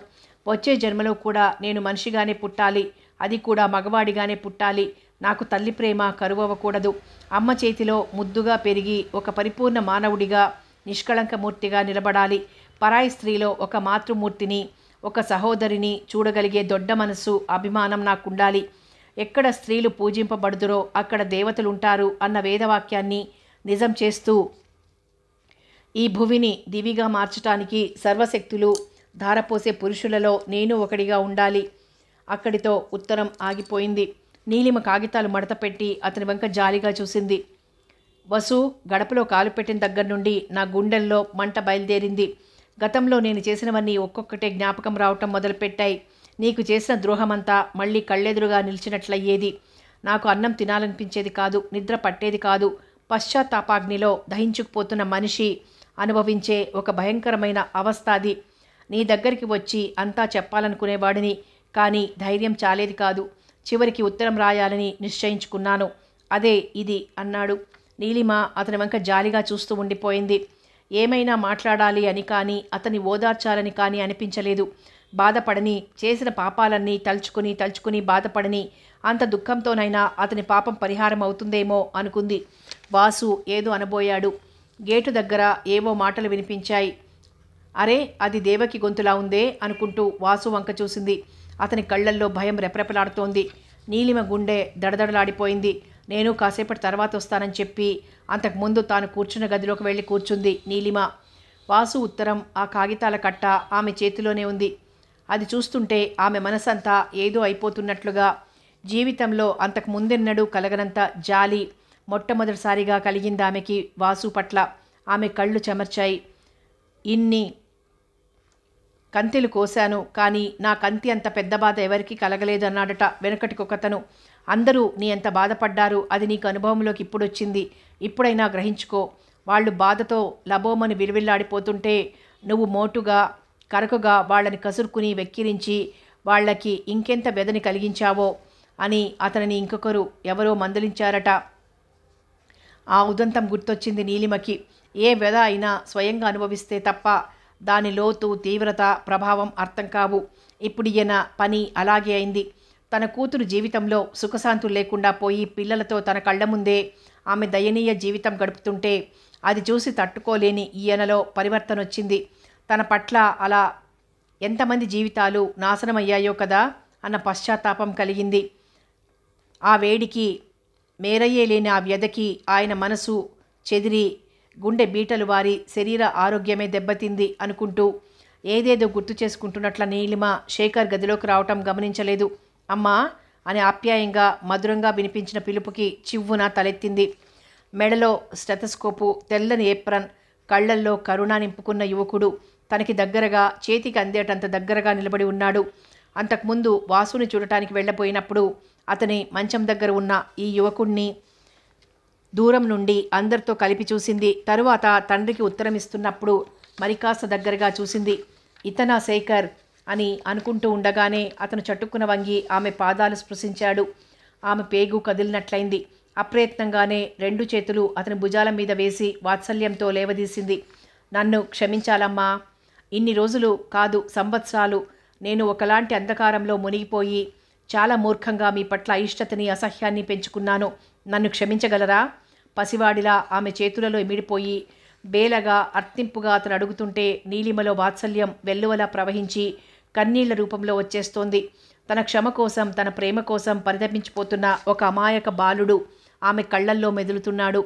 వచ్చే జన్మలో కూడా నేను మనిషిగానే పుట్టాలి. అది కూడా మగవాడిగానే పుట్టాలి. నాకు తల్లి ప్రేమ కరువవ్వకూడదు. అమ్మ చేతిలో ముద్దుగా పెరిగి ఒక పరిపూర్ణ మానవుడిగా నిష్కళంకమూర్తిగా నిలబడాలి. పరాయి స్త్రీలో ఒక మాతృమూర్తిని, ఒక సహోదరిని చూడగలిగే దొడ్డ మనసు, అభిమానం నాకుండాలి. ఎక్కడ స్త్రీలు పూజింపబడుదురో అక్కడ దేవతలుంటారు అన్న వేదవాక్యాన్ని నిజం చేస్తూ ఈ భువిని దివిగా మార్చటానికి సర్వశక్తులు ధారపోసే పురుషులలో నేను ఒకడిగా ఉండాలి. అక్కడితో ఉత్తరం ఆగిపోయింది. నీలిమ కాగితాలు మడతపెట్టి అతని వంక జాలిగా చూసింది. వసు గడపలో కాలు పెట్టిన దగ్గర నుండి నా గుండెల్లో మంట బయలుదేరింది. గతంలో నేను చేసినవన్నీ ఒక్కొక్కటే జ్ఞాపకం రావటం మొదలుపెట్టాయి. నీకు చేసిన ద్రోహమంతా మళ్ళీ కళ్ళెదురుగా నిలిచినట్లయ్యేది. నాకు అన్నం తినాలనిపించేది కాదు, నిద్ర పట్టేది కాదు. పశ్చాత్తాపాగ్నిలో దహించుకుపోతున్న మనిషి అనుభవించే ఒక భయంకరమైన అవస్థ అది. నీ దగ్గరికి వచ్చి అంతా చెప్పాలనుకునేవాడిని, కానీ ధైర్యం చాలేది కాదు. చివరికి ఉత్తరం రాయాలని నిశ్చయించుకున్నాను. అదే ఇది అన్నాడు. నీలిమ అతని వంక జాలిగా చూస్తూ ఉండిపోయింది. ఏమైనా మాట్లాడాలి అని కానీ అతన్ని ఓదార్చాలని కానీ అనిపించలేదు. బాధపడని, చేసిన పాపాలన్నీ తలుచుకుని బాధపడని, అంత దుఃఖంతోనైనా అతని పాపం పరిహారం అవుతుందేమో అనుకుంది. వాసు ఏదో అనబోయాడు. గేటు దగ్గర ఏవో మాటలు వినిపించాయి. అరే, అది దేవకి గొంతులా ఉందే అనుకుంటూ వాసు వంక చూసింది. అతని కళ్ళల్లో భయం రెపరెపలాడుతోంది. నీలిమ గుండె దడదడలాడిపోయింది. నేను కాసేపటి తర్వాత వస్తానని చెప్పి అంతకుముందు తాను కూర్చున్న గదిలోకి వెళ్ళి కూర్చుంది నీలిమ. వాసు ఉత్తరం, ఆ కాగితాల కట్ట ఆమె చేతిలోనే ఉంది. అది చూస్తుంటే ఆమె మనసంతా ఏదో అయిపోతున్నట్లుగా, జీవితంలో అంతకు ముందెన్నడూ కలగనంత జాలి మొట్టమొదటిసారిగా కలిగింది ఆమెకి వాసు పట్ల. ఆమె కళ్ళు చెమర్చాయి. ఇన్ని కంతెలు కోశాను, కానీ నా కంతి అంత పెద్ద బాధ ఎవరికీ కలగలేదన్నాడట వెనుకటికొకతను. అందరూ నీ ఎంత బాధపడ్డారు, అది నీకు అనుభవంలోకి ఇప్పుడొచ్చింది. ఇప్పుడైనా గ్రహించుకో. వాళ్ళు బాధతో లబోమని విలువిల్లాడిపోతుంటే నువ్వు మోటుగా కరకుగా వాళ్ళని కసురుకుని వెక్కిరించి వాళ్ళకి ఇంకెంత వ్యధని కలిగించావో అని అతనిని ఇంకొకరు ఎవరో మందలించారట. ఆ ఉదంతం గుర్తొచ్చింది నీలిమకి. ఏ వ్యధ అయినా స్వయంగా అనుభవిస్తే తప్ప దాని లోతు, తీవ్రత, ప్రభావం అర్థం కావు. ఇప్పుడు ఈయన పని అలాగే అయింది. తన కూతురు జీవితంలో సుఖశాంతులు లేకుండా పోయి పిల్లలతో తన కళ్ళ ముందే ఆమె దయనీయ జీవితం గడుపుతుంటే అది చూసి తట్టుకోలేని ఈయనలో పరివర్తన వచ్చింది. తన పట్ల అలా ఎంతమంది జీవితాలు నాశనమయ్యాయో కదా అన్న పశ్చాత్తాపం కలిగింది. ఆ వేడికి మేరయ్యే లేని ఆ వ్యధకి ఆయన మనసు చెదిరి గుండె బీటలు వారి శరీర ఆరోగ్యమే దెబ్బతింది అనుకుంటూ ఏదేదో గుర్తు చేసుకుంటున్నట్ల నీలిమ శేఖర్ గదిలోకి రావటం గమనించలేదు. అమ్మా అని ఆప్యాయంగా మధురంగా వినిపించిన పిలుపుకి చివ్వున తలెత్తింది. మెడలో స్టెథస్కోపు, తెల్లని ఏప్రన్, కళ్లల్లో కరుణ నింపుకున్న యువకుడు తనకి దగ్గరగా, చేతికి అందేటంత దగ్గరగా నిలబడి ఉన్నాడు. అంతకుముందు వాసుని చూడటానికి వెళ్ళబోయినప్పుడు అతని మంచం దగ్గర ఉన్న ఈ యువకుణ్ణి దూరం నుండి అందరితో కలిపి చూసింది. తరువాత తండ్రికి ఉత్తరం ఇస్తున్నప్పుడు మరికాస్త దగ్గరగా చూసింది. ఇతనా శేఖర్ అని అనుకుంటూ ఉండగానే అతను చట్టుకున వంగి ఆమె పాదాలు స్పృశించాడు. ఆమె పేగు కదిలినట్లయింది. అప్రయత్నంగానే 2 చేతులు అతని భుజాల మీద వేసి వాత్సల్యంతో లేవదీసింది. నన్ను క్షమించాలమ్మా. ఇన్ని రోజులు కాదు, సంవత్సరాలు నేను ఒకలాంటి అంధకారంలో మునిగిపోయి చాలా మూర్ఖంగా మీ పట్ల అయిష్టతని, అసహ్యాన్ని పెంచుకున్నాను. నన్ను క్షమించగలరా? పసివాడిలా ఆమె చేతులలో ఇమిడిపోయి బేలగా అర్థింపుగా అతను అడుగుతుంటే నీలిమలో వాత్సల్యం వెల్లువలా ప్రవహించి కన్నీళ్ల రూపంలో వచ్చేస్తోంది. తన క్షమ కోసం, తన ప్రేమ కోసం పరితపించిపోతున్న ఒక అమాయక బాలుడు ఆమె కళ్ళల్లో మెదులుతున్నాడు.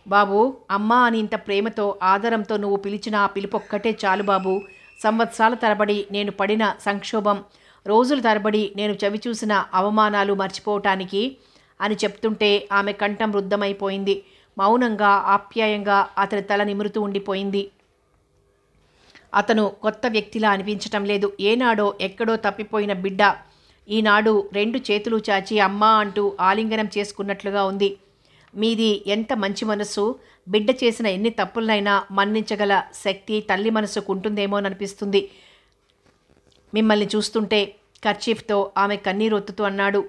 బాబు, అమ్మా అని ఇంత ప్రేమతో, ఆదరంతో నువ్వు పిలిచిన ఆ పిలుపొక్కటే చాలు బాబు. సంవత్సరాల తరబడి నేను పడిన సంక్షోభం, రోజుల తరబడి నేను చవిచూసిన అవమానాలు మర్చిపోవటానికి అని చెప్తుంటే ఆమె కంఠం రుద్ధమైపోయింది. మౌనంగా, ఆప్యాయంగా అతని తల నిమురుతూ ఉండిపోయింది. అతను కొత్త వ్యక్తిలా అనిపించటం లేదు. ఏనాడో ఎక్కడో తప్పిపోయిన బిడ్డ ఈనాడు 2 చేతులు చాచి అమ్మా అంటూ ఆలింగనం చేసుకున్నట్లుగా ఉంది. మీది ఎంత మంచి మనస్సు. బిడ్డ చేసిన ఎన్ని తప్పులనైనా మన్నించగల శక్తి తల్లి మనసుకు ఉంటుందేమోననిపిస్తుంది మిమ్మల్ని చూస్తుంటే. కర్చీఫ్తో ఆమె కన్నీరొత్తుతూ అన్నాడు.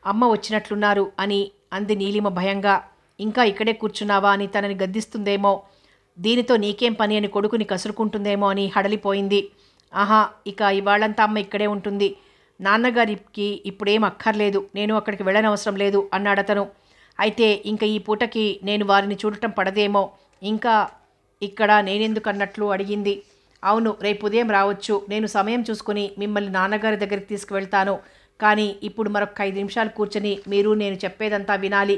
అమ్మ వచ్చినట్లున్నారు అని అంది నీలిమ భయంగా. ఇంకా ఇక్కడే కూర్చున్నావా అని తనని గద్దిస్తుందేమో, దీనితో నీకేం పని అని కొడుకుని కసురుకుంటుందేమో అని హడలిపోయింది. ఆహా, ఇక ఇవాళంతా అమ్మ ఇక్కడే ఉంటుంది. నాన్నగారికి ఇప్పుడేం అక్కర్లేదు, నేను అక్కడికి వెళ్ళనవసరం లేదు అన్నాడతను. అయితే ఇంక ఈ పూటకి నేను వారిని చూడటం పడదేమో, ఇంకా ఇక్కడ నేనెందుకన్నట్లు అడిగింది. అవును, రేపు ఉదయం రావచ్చు. నేను సమయం చూసుకుని మిమ్మల్ని నాన్నగారి దగ్గరికి తీసుకువెళ్తాను. కానీ ఇప్పుడు మరొక 5 నిమిషాలు కూర్చొని మీరు నేను చెప్పేదంతా వినాలి.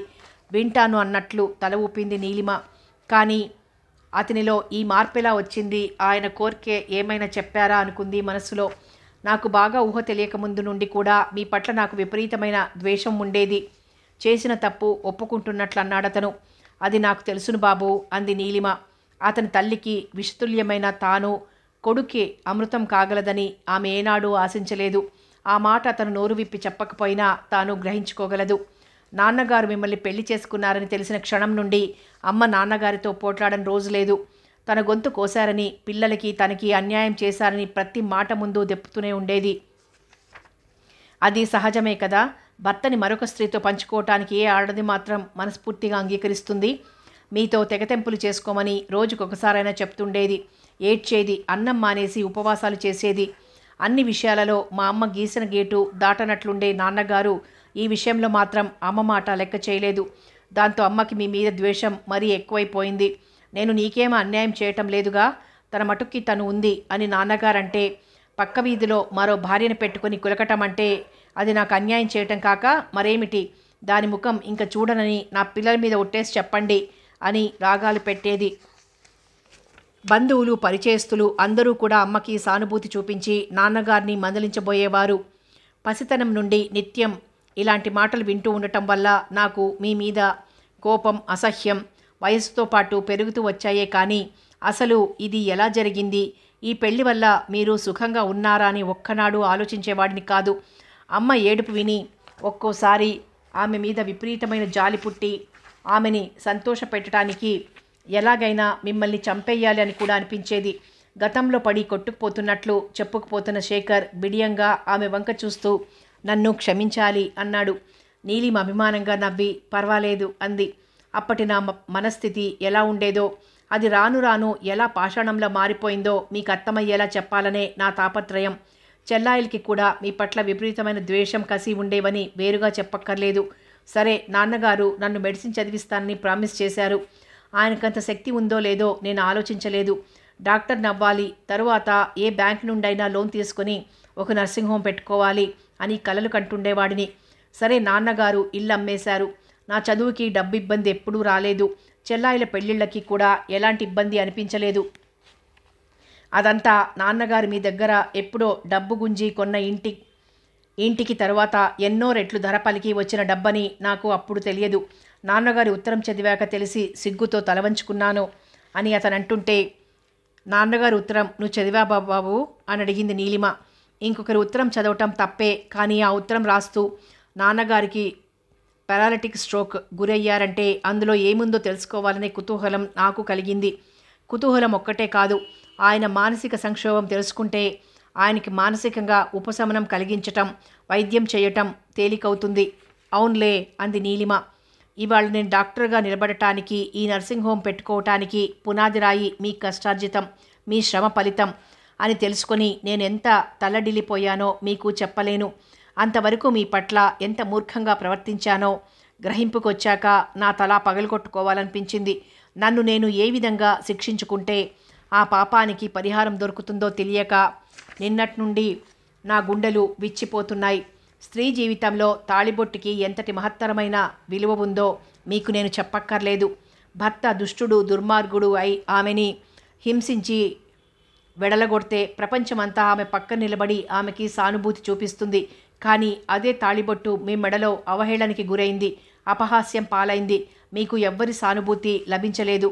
వింటాను అన్నట్లు తల ఊపింది నీలిమ. కానీ అతనిలో ఈ మార్పెలా వచ్చింది? ఆయన కోరికే ఏమైనా చెప్పారా అనుకుంది మనసులో. నాకు బాగా ఊహ తెలియక ముందు నుండి కూడా మీ పట్ల నాకు విపరీతమైన ద్వేషం ఉండేది. చేసిన తప్పు ఒప్పుకుంటున్నట్లు అన్నాడతను. అది నాకు తెలుసును బాబు అంది నీలిమ. అతని తల్లికి విషతుల్యమైన తాను కొడుకే అమృతం కాగలదని ఆమె ఏనాడూ ఆశించలేదు. ఆ మాట అతను నోరు విప్పి చెప్పకపోయినా తాను గ్రహించుకోగలదు. నాన్నగారు మిమ్మల్ని పెళ్లి చేసుకున్నారని తెలిసిన క్షణం నుండి అమ్మ నాన్నగారితో పోట్లాడని రోజు లేదు. తన గొంతు కోశారని, పిల్లలకి తనకి అన్యాయం చేశారని ప్రతి మాట ముందు దెప్పుతూనే ఉండేది. అది సహజమే కదా. భర్తని మరొక స్త్రీతో పంచుకోవటానికి ఏ ఆడది మాత్రం మనస్ఫూర్తిగా అంగీకరిస్తుంది? మీతో తెగతెంపులు చేసుకోమని రోజుకొకసారైనా చెప్తుండేది. ఏడ్చేది, అన్నం మానేసి ఉపవాసాలు చేసేది. అన్ని విషయాలలో మా అమ్మ గీసిన గేటు దాటనట్లుండే నాన్నగారు ఈ విషయంలో మాత్రం అమ్మ మాట లెక్క చేయలేదు. దాంతో అమ్మకి మీ మీద ద్వేషం మరీ ఎక్కువైపోయింది. నేను నీకేమో అన్యాయం చేయటం లేదుగా, తన మటుక్కి తను ఉంది అని నాన్నగారంటే, పక్క వీధిలో మరో భార్యను పెట్టుకుని కులకటం అంటే అది నాకు అన్యాయం చేయటం కాక మరేమిటి? దాని ముఖం ఇంక చూడనని నా పిల్లల మీద ఒట్టేసి చెప్పండి అని రాగాలు పెట్టేది. బంధువులు, పరిచయస్తులు అందరూ కూడా అమ్మకి సానుభూతి చూపించి నాన్నగారిని మందలించబోయేవారు. పసితనం నుండి నిత్యం ఇలాంటి మాటలు వింటూ ఉండటం వల్ల నాకు మీ మీద కోపం, అసహ్యం వయసుతో పాటు పెరుగుతూ వచ్చాయే కానీ అసలు ఇది ఎలా జరిగింది, ఈ పెళ్లి వల్ల మీరు సుఖంగా ఉన్నారా అని ఒక్కనాడు ఆలోచించేవాడిని కాదు. అమ్మ ఏడుపు విని ఒక్కోసారి ఆమె మీద విపరీతమైన జాలి పుట్టి ఆమెని సంతోషపెట్టడానికి ఎలాగైనా మిమ్మల్ని చంపేయాలి అని కూడా అనిపించేది. గతంలో పడి కొట్టుకుపోతున్నట్లు చెప్పుకుపోతున్న శేఖర్ బిడియంగా ఆమె వంక చూస్తూ నన్ను క్షమించాలి అన్నాడు. నీలిమ అభిమానంగా నవ్వి పర్వాలేదు అంది. అప్పటి నా మనస్థితి ఎలా ఉండేదో, అది రాను రాను ఎలా పాషాణంలో మారిపోయిందో మీకు అర్థమయ్యేలా చెప్పాలనే నా తాపత్రయం. చెల్లాయిలకి కూడా మీ పట్ల విపరీతమైన ద్వేషం, కసి ఉండేవని వేరుగా చెప్పక్కర్లేదు. సరే, నాన్నగారు నన్ను మెడిసిన్ చదివిస్తానని ప్రామిస్ చేశారు. ఆయనకంత శక్తి ఉందో లేదో నేను ఆలోచించలేదు. డాక్టర్ నవ్వాలి, తరువాత ఏ బ్యాంక్ నుండైనా లోన్ తీసుకుని ఒక నర్సింగ్ హోమ్ పెట్టుకోవాలి అని కలలు కంటుండేవాడిని. సరే, నాన్నగారు ఇల్లు అమ్మేశారు. నా చదువుకి డబ్బు ఇబ్బంది ఎప్పుడూ రాలేదు. చెల్లాయిల పెళ్ళిళ్ళకి కూడా ఎలాంటి ఇబ్బంది అనిపించలేదు. అదంతా నాన్నగారు మీ దగ్గర ఎప్పుడో డబ్బు గుంజి కొన్న ఇంటికి తర్వాత ఎన్నో రెట్లు ధర పలికి వచ్చిన డబ్బని నాకు అప్పుడు తెలియదు. నాన్నగారి ఉత్తరం చదివాక తెలిసి సిగ్గుతో తలవంచుకున్నాను అని అతను అంటుంటే, నాన్నగారి ఉత్తరం నువ్వు చదివా బాబు అని అడిగింది నీలిమ. ఇంకొకరి ఉత్తరం చదవటం తప్పే, కానీ ఆ ఉత్తరం రాస్తూ నాన్నగారికి పారాలిటిక్ స్ట్రోక్ గురయ్యారంటే అందులో ఏముందో తెలుసుకోవాలనే కుతూహలం నాకు కలిగింది. కుతూహలం ఒక్కటే కాదు, ఆయన మానసిక సంక్షోభం తెలుసుకుంటే ఆయనకి మానసికంగా ఉపశమనం కలిగించటం, వైద్యం చేయటం తేలికవుతుంది. అవునులే అంది నీలిమ. ఇవాళ నేను డాక్టర్గా నిలబడటానికి, ఈ నర్సింగ్ హోమ్ పెట్టుకోవటానికి పునాది రాయి మీ కష్టార్జితం, మీ శ్రమ ఫలితం అని తెలుసుకొని నేనెంత తల్లడిల్లిపోయానో మీకు చెప్పలేను. అంతవరకు మీ పట్ల ఎంత మూర్ఖంగా ప్రవర్తించానో గ్రహింపుకొచ్చాక నా తల పగలగొట్టుకోవాలనిపించింది. నన్ను నేను ఏ విధంగా శిక్షించుకుంటే ఆ పాపానికి పరిహారం దొరుకుతుందో తెలియక నిన్నటి నుండి నా గుండెలు విచ్చిపోతున్నాయి. స్త్రీ జీవితంలో తాళిబొట్టుకి ఎంతటి మహత్తరమైన విలువ ఉందో మీకు నేను చెప్పక్కర్లేదు. భర్త దుష్టుడు, దుర్మార్గుడు అయి ఆమెని హింసించి వెడలగొడితే ప్రపంచమంతా ఆమె పక్కన నిలబడి ఆమెకి సానుభూతి చూపిస్తుంది. కానీ అదే తాళిబొట్టు మీ మెడలో అవహేళనకి గురైంది, అపహాస్యం పాలైంది. మీకు ఎవ్వరి సానుభూతి లభించలేదు.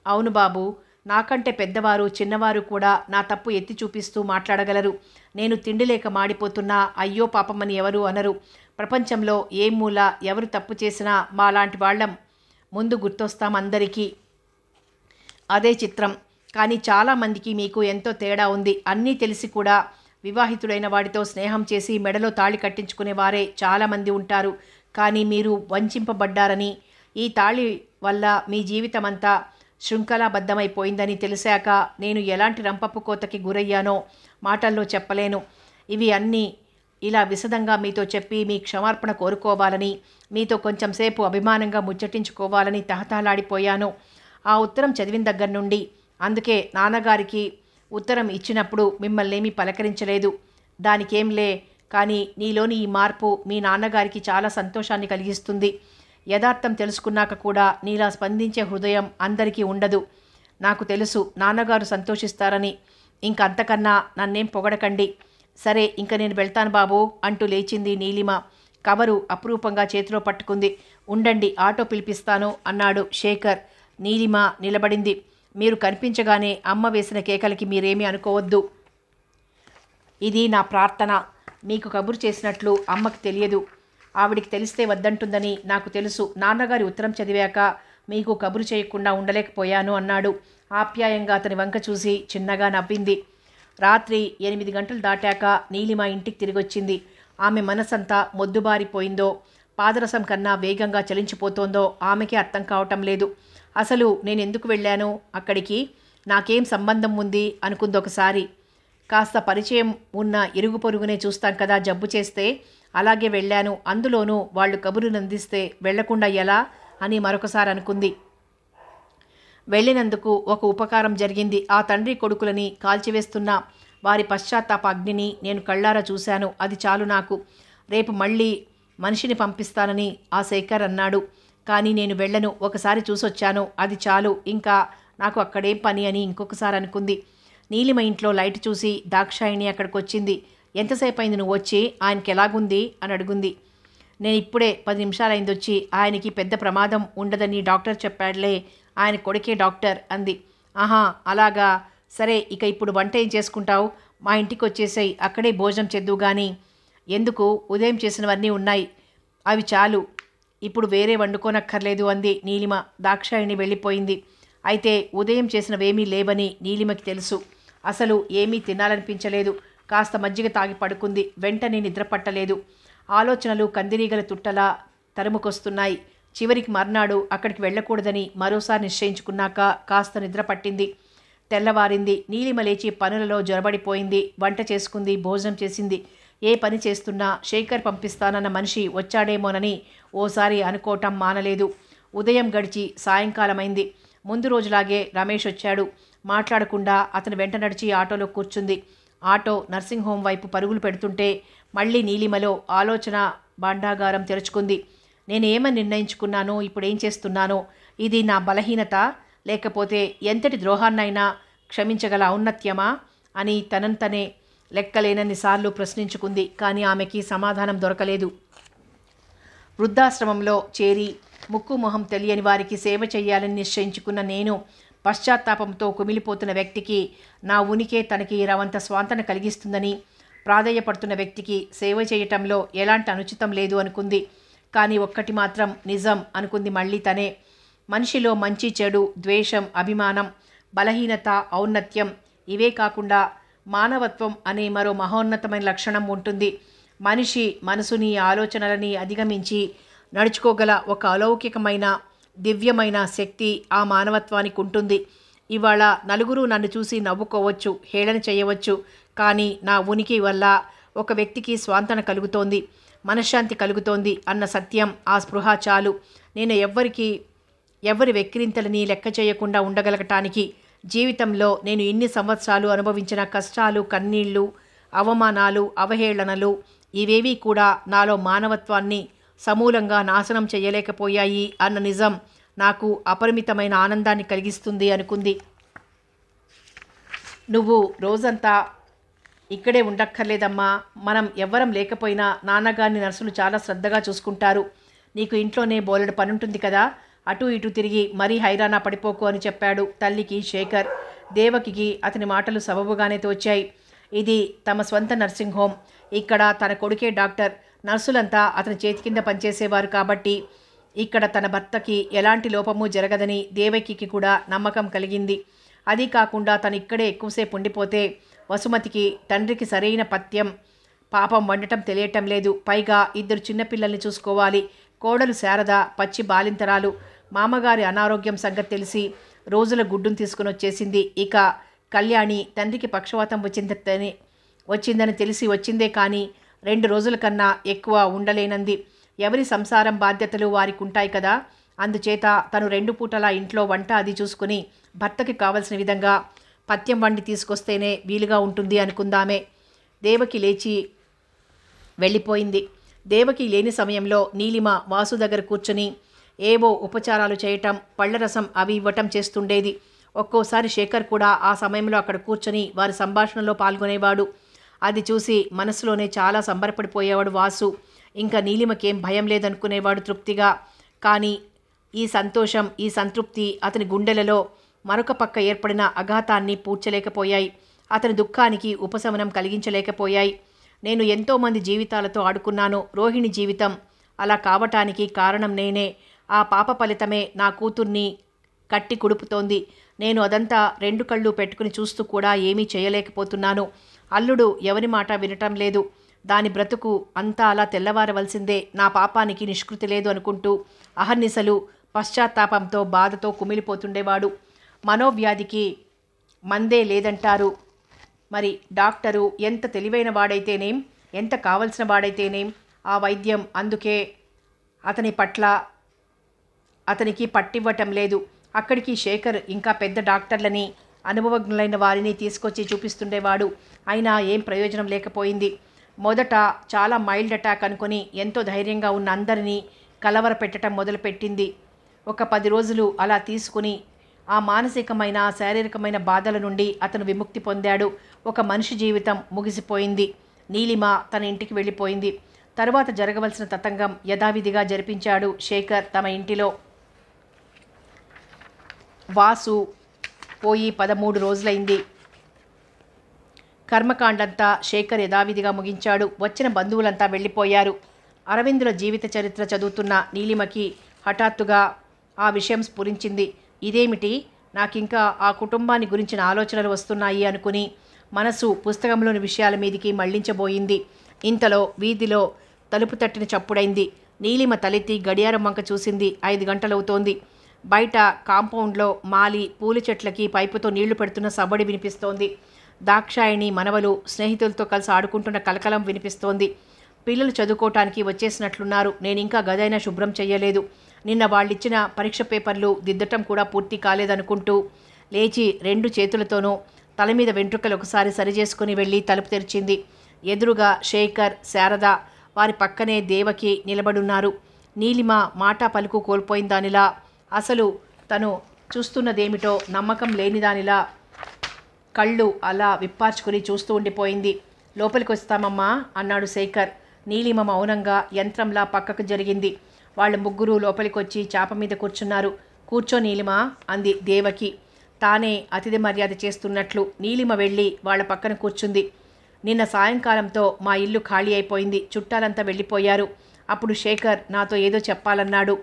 అవును బాబు, నాకంటే పెద్దవారు, చిన్నవారు కూడా నా తప్పు ఎత్తి చూపిస్తూ మాట్లాడగలరు. నేను తిండి లేక మాడిపోతున్నా అయ్యో పాపమని ఎవరు అనరు. ప్రపంచంలో ఏ మూల ఎవరు తప్పు చేసినా మా లాంటి వాళ్ళం ముందు గుర్తొస్తాం అందరికీ. అదే చిత్రం. కానీ చాలామందికి మీకు ఎంతో తేడా ఉంది. అన్నీ తెలిసి కూడా వివాహితుడైన వాడితో స్నేహం చేసి మెడలో తాళి కట్టించుకునే వారే చాలామంది ఉంటారు. కానీ మీరు వంచింపబడ్డారని, ఈ తాళి వల్ల మీ జీవితమంతా శృంఖలాబద్ధమైపోయిందని తెలిసాక నేను ఎలాంటి రంపపు కోతకి గురయ్యానో మాటల్లో చెప్పలేను. ఇవి అన్నీ ఇలా విశదంగా మీతో చెప్పి మీ క్షమార్పణ కోరుకోవాలని, మీతో కొంచెం సేపు అభిమానంగా ముచ్చటించుకోవాలని తహతహలాడిపోయాను ఆ ఉత్తరం చదివిన దగ్గర నుండి. అందుకే నాన్నగారికి ఉత్తరం ఇచ్చినప్పుడు మిమ్మల్నేమీ పలకరించలేదు. దానికేంలే, కానీ నీలోని ఈ మార్పు మీ నాన్నగారికి చాలా సంతోషాన్ని కలిగిస్తుంది. యథార్థం తెలుసుకున్నాక కూడా నీలా స్పందించే హృదయం అందరికీ ఉండదు. నాకు తెలుసు నాన్నగారు సంతోషిస్తారని. ఇంకంతకన్నా నన్నేం పొగడకండి. సరే, ఇంక నేను వెళ్తాను బాబు అంటూ లేచింది నీలిమ. కవరు అపురూపంగా చేతిలో పట్టుకుంది. ఉండండి, ఆటో పిలిపిస్తాను అన్నాడు శేఖర్. నీలిమ నిలబడింది. మీరు కనిపించగానే అమ్మ వేసిన కేకలకి మీరేమీ అనుకోవద్దు. ఇది నా ప్రార్థన. మీకు కబురు చేసినట్లు అమ్మకి తెలియదు. ఆవిడికి తెలిస్తే వద్దంటుందని నాకు తెలుసు. నాన్నగారి ఉత్తరం చదివాక మీకు కబురు చేయకుండా ఉండలేకపోయాను అన్నాడు. ఆప్యాయంగా అతని వంక చూసి చిన్నగా నవ్వింది. రాత్రి 8 గంటలు దాటాక నీలిమ ఇంటికి తిరిగొచ్చింది. ఆమె మనసంతా మొద్దుబారిపోయిందో, పాదరసం కన్నా వేగంగా చలించిపోతోందో ఆమెకే అర్థం కావటం లేదు. అసలు నేను ఎందుకు వెళ్ళాను అక్కడికి, నాకేం సంబంధం ఉంది అనుకుందొకసారి. కాస్త పరిచయం ఉన్న ఇరుగు పొరుగునే చూస్తాం కదా జబ్బు చేస్తే, అలాగే వెళ్ళాను. అందులోనూ వాళ్ళు కబురును అందిస్తే వెళ్లకుండా ఎలా అని మరొకసారి అనుకుంది. వెళ్ళినందుకు ఒక ఉపకారం జరిగింది. ఆ తండ్రి కొడుకులని కాల్చివేస్తున్న వారి పశ్చాత్తాప అగ్నిని నేను కళ్ళారా చూశాను. అది చాలు నాకు. రేపు మళ్ళీ మనిషిని పంపిస్తానని ఆ శేఖర్ అన్నాడు. కానీ నేను వెళ్ళను. ఒకసారి చూసొచ్చాను, అది చాలు. ఇంకా నాకు అక్కడేం పని అని ఇంకొకసారి అనుకుంది. నీలిమ ఇంట్లో లైట్ చూసి దాక్షాయిణి అక్కడికి వచ్చింది. ఎంతసేపు అయింది నువ్వు వచ్చి, ఆయనకి ఎలాగుంది అని అడుగుంది. నేను ఇప్పుడే 10 నిమిషాలైంది వచ్చి. ఆయనకి పెద్ద ప్రమాదం ఉండదని డాక్టర్ చెప్పాడులే, ఆయన కొడుకే డాక్టర్ అంది. ఆహా అలాగా, సరే ఇక ఇప్పుడు వంట ఏం చేసుకుంటావు? మా ఇంటికి వచ్చేసాయి, అక్కడే భోజనం చేద్దువు కానీ. ఎందుకు, ఉదయం చేసినవన్నీ ఉన్నాయి, అవి చాలు, ఇప్పుడు వేరే వండుకోనక్కర్లేదు అంది నీలిమ. దాక్షాయిణి వెళ్ళిపోయింది. అయితే ఉదయం చేసినవేమీ లేవని నీలిమకి తెలుసు. అసలు ఏమీ తినాలనిపించలేదు. కాస్త మజ్జిగ తాగి పడుకుంది. వెంటనే నిద్ర పట్టలేదు. ఆలోచనలు కందిరీగల తుట్టలా తరుముకొస్తున్నాయి. చివరికి మర్నాడు అక్కడికి వెళ్ళకూడదని మరోసారి నిశ్చయించుకున్నాక కాస్త నిద్ర పట్టింది. తెల్లవారింది. నీలిమ లేచి పనులలో జొరబడిపోయింది. వంట చేసుకుంది, భోజనం చేసింది. ఏ పని చేస్తున్నా శేఖర్ పంపిస్తానన్న మనిషి వచ్చాడేమోనని ఓసారి అనుకోవటం మానలేదు. ఉదయం గడిచి సాయంకాలమైంది. ముందు రోజులాగే రమేష్ వచ్చాడు. మాట్లాడకుండా అతని వెంట నడిచి ఆటోలో కూర్చుంది. ఆటో నర్సింగ్ హోం వైపు పరుగులు పెడుతుంటే మళ్ళీ నీలిమలో ఆలోచన భాండాగారం తెరుచుకుంది. నేనేమని నిర్ణయించుకున్నానో, ఇప్పుడేం చేస్తున్నానో, ఇది నా బలహీనత లేకపోతే ఎంతటి ద్రోహాన్నైనా క్షమించగల ఔన్నత్యమా అని తనంతనే లెక్కలేనన్నిసార్లు ప్రశ్నించుకుంది. కానీ ఆమెకి సమాధానం దొరకలేదు. వృద్ధాశ్రమంలో చేరి ముక్కు మొహం తెలియని వారికి సేవ చేయాలని నిశ్చయించుకున్న నేను పశ్చాత్తాపంతో కుమిలిపోతున్న వ్యక్తికి నా ఉనికి తనకి రవంత స్వాంతన కలిగిస్తుందని ప్రాధేయపడుతున్న వ్యక్తికి సేవ చేయటంలో ఎలాంటి అనుచితం లేదు అనుకుంది. కానీ ఒక్కటి మాత్రం నిజం అనుకుంది మళ్ళీ తనే. మనిషిలో మంచి చెడు, ద్వేషం, అభిమానం, బలహీనత, ఔన్నత్యం ఇవే కాకుండా మానవత్వం అనే మరో మహోన్నతమైన లక్షణం ఉంటుంది. మనిషి మనసుని, ఆలోచనలని అధిగమించి నడుచుకోగల ఒక అలౌకికమైన దివ్యమైన శక్తి ఆ మానవత్వానికి ఉంటుంది. ఇవాళ నలుగురు నన్ను చూసి నవ్వుకోవచ్చు, హేళన చేయవచ్చు. కానీ నా ఉనికి వల్ల ఒక వ్యక్తికి స్వాంతన కలుగుతోంది, మనశ్శాంతి కలుగుతోంది అన్న సత్యం, ఆ స్పృహ చాలు. నేను ఎవరి వెక్కిరింతలని లెక్క చేయకుండా ఉండగలగటానికి. జీవితంలో నేను ఇన్ని సంవత్సరాలు అనుభవించిన కష్టాలు, కన్నీళ్లు, అవమానాలు, అవహేళనలు ఇవేవీ కూడా నాలో మానవత్వాన్ని సమూలంగా నాశనం చేయలేకపోయాయి అన్న నిజం నాకు అపరిమితమైన ఆనందాన్ని కలిగిస్తుంది అనుకుంది. నువ్వు రోజంతా ఇక్కడే ఉండక్కర్లేదమ్మా. మనం ఎవ్వరం లేకపోయినా నాన్నగారిని నర్సులు చాలా శ్రద్ధగా చూసుకుంటారు. నీకు ఇంట్లోనే బోలెడు పనుంటుంది కదా, అటు ఇటు తిరిగి మరీ హైరానా పడిపోకు అని చెప్పాడు తల్లికి శేఖర్. దేవకికి అతని మాటలు సబబుగానే తోచాయి. ఇది తమ స్వంత నర్సింగ్ హోం. ఇక్కడ తన కొడుకే డాక్టర్. నర్సులంతా అతని చేతి కింద పనిచేసేవారు కాబట్టి ఇక్కడ తన భర్తకి ఎలాంటి లోపము జరగదని దేవకికి కూడా నమ్మకం కలిగింది. అది కాకుండా తను ఇక్కడే ఎక్కువసేపు ఉండిపోతే వసుమతికి, తండ్రికి సరైన పథ్యం పాపం వండటం తెలియటం లేదు. పైగా 2 చిన్నపిల్లల్ని చూసుకోవాలి. కోడలు శారద పచ్చి బాలింతరాలు. మామగారి అనారోగ్యం సంగతి తెలిసి రోజుల గుడ్డును తీసుకుని వచ్చేసింది. ఇక కళ్యాణి తండ్రికి పక్షవాతం వచ్చిందని తెలిసి వచ్చిందే కానీ 2 రోజుల కన్నా ఎక్కువ ఉండలేనంది. ఎవరి సంసారం బాధ్యతలు వారికి ఉంటాయి కదా. అందుచేత తను 2 పూటలా ఇంట్లో వంట అది చూసుకుని భర్తకి కావలసిన విధంగా పథ్యం వండి తీసుకొస్తేనే వీలుగా ఉంటుంది అనుకుందామే. దేవకి లేచి వెళ్ళిపోయింది. దేవకి లేని సమయంలో నీలిమ వాసు దగ్గర కూర్చొని ఏవో ఉపచారాలు చేయటం, పళ్ళరసం అవి ఇవ్వటం చేస్తుండేది. ఒక్కోసారి శేఖర్ కూడా ఆ సమయంలో అక్కడ కూర్చొని వారి సంభాషణలో పాల్గొనేవాడు. అది చూసి మనసులోనే చాలా సంబరపడిపోయేవాడు వాసు. ఇంకా నీలిమకేం భయం లేదనుకునేవాడు తృప్తిగా. కానీ ఈ సంతోషం, ఈ సంతృప్తి అతని గుండెలలో మరొక పక్క ఏర్పడిన అఘాతాన్ని పూడ్చలేకపోయాయి. అతని దుఃఖానికి ఉపశమనం కలిగించలేకపోయాయి. నేను ఎంతోమంది జీవితాలతో ఆడుకున్నాను. రోహిణి జీవితం అలా కావటానికి కారణం నేనే. ఆ పాప ఫలితమే నా కూతుర్ని కట్టి కుడుపుతోంది. నేను అదంతా 2 కళ్ళు పెట్టుకుని చూస్తూ కూడా ఏమీ చేయలేకపోతున్నాను. అల్లుడు ఎవరి మాట వినటం లేదు. దాని బ్రతుకు అంతా అలా తెల్లవారవలసిందే. నా పాపానికి నిష్కృతి లేదు అనుకుంటూ అహర్నిశలు పశ్చాత్తాపంతో బాధతో కుమిలిపోతుండేవాడు. మనోవ్యాధికి మందే లేదంటారు. మరి డాక్టరు ఎంత తెలివైన వాడైతేనేం, ఎంత కావలసిన వాడైతేనేం, ఆ వైద్యం అందుకే అతనికి పట్టివ్వటం లేదు. అక్కడికి శేఖర్ ఇంకా పెద్ద డాక్టర్లని, అనుభవజ్ఞులైన వారిని తీసుకొచ్చి చూపిస్తుండేవాడు. అయినా ఏం ప్రయోజనం లేకపోయింది. మొదట చాలా మైల్డ్ అటాక్ అనుకుని ఎంతో ధైర్యంగా ఉన్న అందరినీ కలవరపెట్టడం మొదలుపెట్టింది. ఒక 10 రోజులు అలా తీసుకుని ఆ మానసికమైన శారీరకమైన బాధల నుండి అతను విముక్తి పొందాడు. ఒక మనిషి జీవితం ముగిసిపోయింది. నీలిమ తన ఇంటికి వెళ్ళిపోయింది. తరువాత జరగవలసిన తతంగం యథావిధిగా జరిపించాడు శేఖర్ తమ ఇంటిలో. వాసు పోయి 13 రోజులైంది. కర్మకాండంతా శేఖర్ యథావిధిగా ముగించాడు. వచ్చిన బంధువులంతా వెళ్ళిపోయారు. అరవిందుల జీవిత చరిత్ర చదువుతున్న నీలిమకి హఠాత్తుగా ఆ విషయం స్ఫురించింది. ఇదేమిటి, నాకింకా ఆ కుటుంబాన్ని గురించిన ఆలోచనలు వస్తున్నాయి అనుకుని మనసు పుస్తకంలోని విషయాల మీదికి మళ్లించబోయింది. ఇంతలో వీధిలో తలుపు తట్టిన చప్పుడైంది. నీలిమ తలెత్తి గడియారం వంక చూసింది. 5 గంటలవుతోంది. బయట కాంపౌండ్లో మాలి పూల చెట్లకి పైపుతో నీళ్లు పెడుతున్న సవ్వడి వినిపిస్తోంది. దాక్షాయిణి మనవలు స్నేహితులతో కలిసి ఆడుకుంటున్న కలకలం వినిపిస్తోంది. పిల్లలు చదువుకోవటానికి వచ్చేసినట్లున్నారు. నేనింకా గదైనా శుభ్రం చెయ్యలేదు. నిన్న వాళ్ళిచ్చిన పరీక్ష పేపర్లు దిద్దటం కూడా పూర్తి కాలేదనుకుంటూ లేచి 2 చేతులతోనూ తల మీద వెంట్రుకలు ఒకసారి సరిచేసుకుని వెళ్ళి తలుపు తెరిచింది. ఎదురుగా శేఖర్, శారద, వారి పక్కనే దేవకి నిలబడున్నారు. నీలిమ మాటా పలుకు కోల్పోయిన దానిలా, అసలు తను చూస్తున్నదేమిటో నమ్మకం లేనిదానిలా కళ్ళు అలా విప్పార్చుకుని చూస్తూ ఉండిపోయింది. లోపలికి వస్తామమ్మా అన్నాడు శేఖర్. నీలిమ మౌనంగా యంత్రంలా పక్కకు జరిగింది. వాళ్ళ ముగ్గురు లోపలికొచ్చి చాప మీద కూర్చున్నారు. కూర్చో నీలిమ అంది దేవకి తానే అతిథి మర్యాద చేస్తున్నట్లు. నీలిమ వెళ్ళి వాళ్ళ పక్కన కూర్చుంది. నిన్న సాయంకాలంతో మా ఇల్లు ఖాళీ అయిపోయింది. చుట్టాలంతా వెళ్ళిపోయారు. అప్పుడు శేఖర్ నాతో ఏదో చెప్పాలన్నాడు.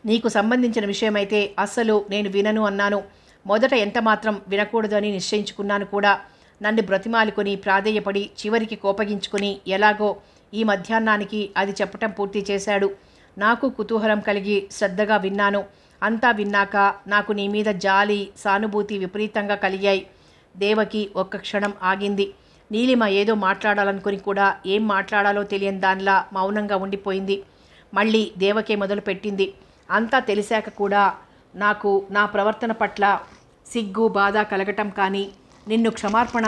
నీకు సంబంధించిన విషయమైతే అస్సలు నేను వినను అన్నాను. మొదట ఎంత మాత్రం వినకూడదని నిశ్చయించుకున్నాను కూడా. నన్ను బ్రతిమాలుకొని ప్రాధేయపడి చివరికి కోపగించుకుని ఎలాగో ఈ మధ్యాహ్నానికి అది చెప్పటం పూర్తి చేశాడు. నాకు కుతూహలం కలిగి శ్రద్ధగా విన్నాను. అంతా విన్నాక నాకు నీ మీద జాలి, సానుభూతి విపరీతంగా కలిగాయి. దేవకి ఒక్క క్షణం ఆగింది. నీలిమ ఏదో మాట్లాడాలనుకుని కూడా ఏం మాట్లాడాలో తెలియని దానిలా మౌనంగా ఉండిపోయింది. మళ్ళీ దేవకే మొదలుపెట్టింది. అంతా తెలిసాక కూడా నాకు నా ప్రవర్తన పట్ల సిగ్గు, బాధ కలగటం కానీ, నిన్ను క్షమార్పణ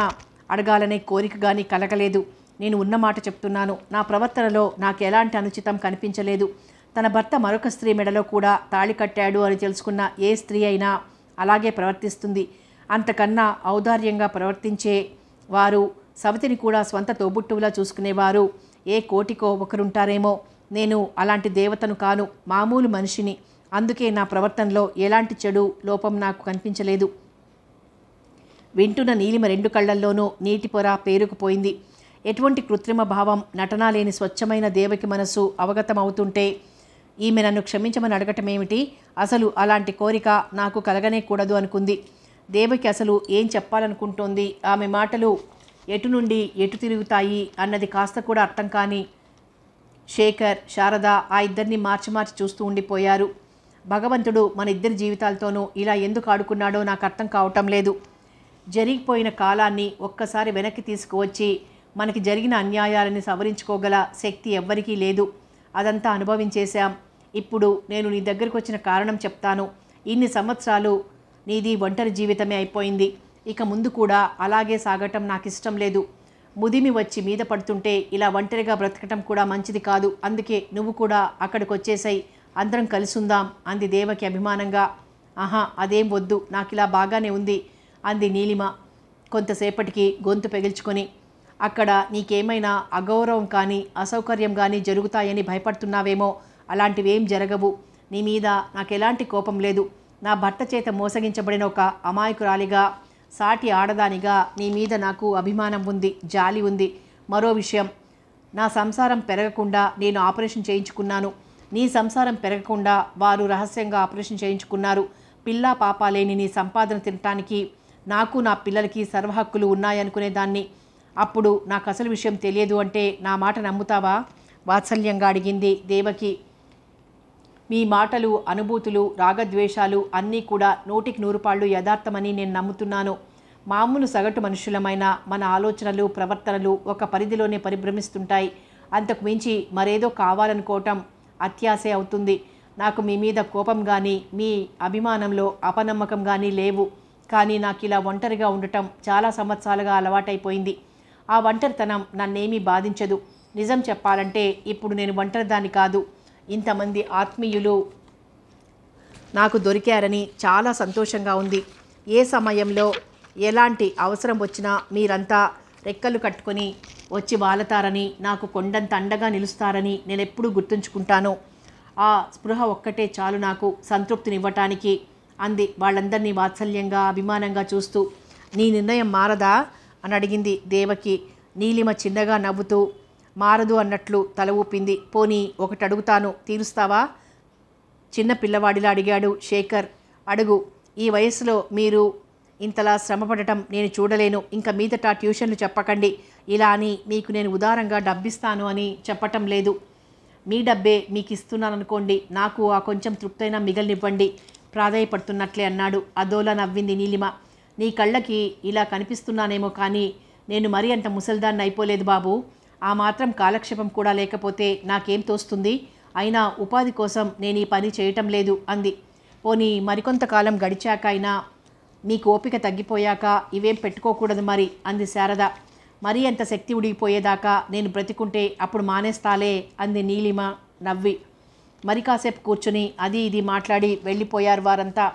అడగాలనే కోరిక కానీ కలగలేదు. నేను ఉన్నమాట చెప్తున్నాను. నా ప్రవర్తనలో నాకు ఎలాంటి అనుచితం కనిపించలేదు. తన భర్త మరొక స్త్రీ మెడలో కూడా తాళి కట్టాడు అని తెలుసుకున్న ఏ స్త్రీ అయినా అలాగే ప్రవర్తిస్తుంది. అంతకన్నా ఔదార్యంగా ప్రవర్తించే వారు, సవతిని కూడా స్వంత తోబుట్టువులా చూసుకునేవారు ఏ కోటికో ఒకరుంటారేమో. నేను అలాంటి దేవతను కాను, మామూలు మనిషిని. అందుకే నా ప్రవర్తనలో ఎలాంటి చెడు లోపం నాకు కనిపించలేదు. వింటున్న నీలిమ 2 కళ్ళల్లోనూ నీటి పొర పేరుకుపోయింది. ఎటువంటి కృత్రిమ భావం, నటన లేని స్వచ్ఛమైన దేవకి మనసు అవగతమవుతుంటే ఈమె నన్ను క్షమించమని అడగటమేమిటి? అసలు అలాంటి కోరిక నాకు కలగనే కూడదు అనుకుంది. దేవకి అసలు ఏం చెప్పాలనుకుంటోంది? ఆమె మాటలు ఎటు నుండి ఎటు తిరుగుతాయి అన్నది కాస్త కూడా అర్థం కాని శేఖర్, శారద ఆ ఇద్దరిని మార్చి మార్చి చూస్తూ ఉండిపోయారు. భగవంతుడు మన ఇద్దరి జీవితాలతోనూ ఇలా ఎందుకు ఆడుకున్నాడో నాకు అర్థం కావటం లేదు. జరిగిపోయిన కాలాన్ని ఒక్కసారి వెనక్కి తీసుకువచ్చి మనకి జరిగిన అన్యాయాలని సవరించుకోగల శక్తి ఎవ్వరికీ లేదు. అదంతా అనుభవించేశాం. ఇప్పుడు నేను నీ దగ్గరికి వచ్చిన కారణం చెప్తాను. ఇన్ని సంవత్సరాలు నీది ఒంటరి జీవితమే అయిపోయింది. ఇక ముందు కూడా అలాగే సాగటం నాకు ఇష్టం లేదు. ముదిమి వచ్చి మీద పడుతుంటే ఇలా ఒంటరిగా బ్రతకటం కూడా మంచిది కాదు. అందుకే నువ్వు కూడా అక్కడికి వచ్చేసాయి, అందరం కలిసుందాం అంది దేవకి అభిమానంగా. ఆహా, అదేం వద్దు, నాకు ఇలా బాగానే ఉంది అంది నీలిమ కొంతసేపటికి గొంతు పెగిల్చుకొని. అక్కడ నీకేమైనా అగౌరవం కానీ అసౌకర్యం కానీ జరుగుతాయని భయపడుతున్నావేమో. అలాంటివేం జరగవు. నీ మీద నాకు ఎలాంటి కోపం లేదు. నా భర్త చేత మోసగించబడిన ఒక అమాయకురాలిగా, సాటి ఆడదానిగా నీ మీద నాకు అభిమానం ఉంది, జాలి ఉంది. మరో విషయం, నా సంసారం పెరగకుండా నేను ఆపరేషన్ చేయించుకున్నాను. నీ సంసారం పెరగకుండా వారు రహస్యంగా ఆపరేషన్ చేయించుకున్నారు. పిల్లా పాప లేని నీ సంపాదన తినటానికి నాకు నా పిల్లలకి సర్వహక్కులు ఉన్నాయనుకునేదాన్ని. అప్పుడు నాకు అసలు విషయం తెలియదు అంటే నా మాట నమ్ముతావా? వాత్సల్యంగా అడిగింది దేవకి. మీ మాటలు, అనుభూతులు, రాగద్వేషాలు అన్నీ కూడా 100% యథార్థమని నేను నమ్ముతున్నాను. మామూలు సగటు మనుషులమైన మన ఆలోచనలు, ప్రవర్తనలు ఒక పరిధిలోనే పరిభ్రమిస్తుంటాయి. అంతకు మించి మరేదో కావాలనుకోవటం అత్యాశే అవుతుంది. నాకు మీ మీద కోపం కానీ మీ అభిమానంలో అపనమ్మకం కానీ లేవు. కానీ నాకు ఇలా ఒంటరిగా ఉండటం చాలా సంవత్సరాలుగా అలవాటైపోయింది. ఆ ఒంటరితనం నన్నేమీ బాధించదు. నిజం చెప్పాలంటే ఇప్పుడు నేను ఒంటరిదాన్ని కాదు. ఇంతమంది ఆత్మీయులు నాకు దొరికారని చాలా సంతోషంగా ఉంది. ఏ సమయంలో ఎలాంటి అవసరం వచ్చినా మీరంతా రెక్కలు కట్టుకొని వచ్చి వాలతారని, నాకు కొండంత అండగా నిలుస్తారని నేను ఎప్పుడూ గుర్తుంచుకుంటాను. ఆ స్పృహ ఒక్కటే చాలు నాకు సంతృప్తినివ్వటానికి అంది వాళ్ళందరినీ వాత్సల్యంగా, అభిమానంగా చూస్తూ. నీ నిర్ణయం మారదా అని అడిగింది దేవకి. నీలిమ చిన్నగా నవ్వుతూ మారదు అన్నట్లు తల ఊపింది. పోనీ ఒకటి అడుగుతాను, తీరుస్తావా? చిన్న పిల్లవాడిలా అడిగాడు శేఖర్. అడుగు. ఈ వయసులో మీరు ఇంతలా శ్రమపడటం నేను చూడలేను. ఇంకా మీదట ట్యూషన్లు చెప్పకండి. ఇలా అని మీకు నేను ఉదారంగా డబ్బిస్తాను అని చెప్పటం లేదు. మీ డబ్బే మీకు ఇస్తున్నాననుకోండి, నాకు ఆ కొంచెం తృప్తైనా మిగలనివ్వండి ప్రాధాయపడుతున్నట్లే అన్నాడు. అదోలా నవ్వింది నీలిమ. నీ కళ్ళకి ఇలా కనిపిస్తున్నానేమో కానీ నేను మరీ అంత ముసల్దాన్ని అయిపోలేదు బాబు. ఆ మాత్రం కాలక్షేపం కూడా లేకపోతే నాకేం తోస్తుంది? అయినా ఉపాధి కోసం నేను ఈ పని చేయటం లేదు అంది. పోనీ మరికొంతకాలం గడిచాక అయినా మీకు ఓపిక తగ్గిపోయాక ఇవేం పెట్టుకోకూడదు మరి అంది శారద. మరీ అంత శక్తి ఉడిగిపోయేదాకా నేను బ్రతికుంటే అప్పుడు మానేస్తాలే అంది నీలిమ నవ్వి. మరి కాసేపు కూర్చుని అది ఇది మాట్లాడి వెళ్ళిపోయారు వారంతా.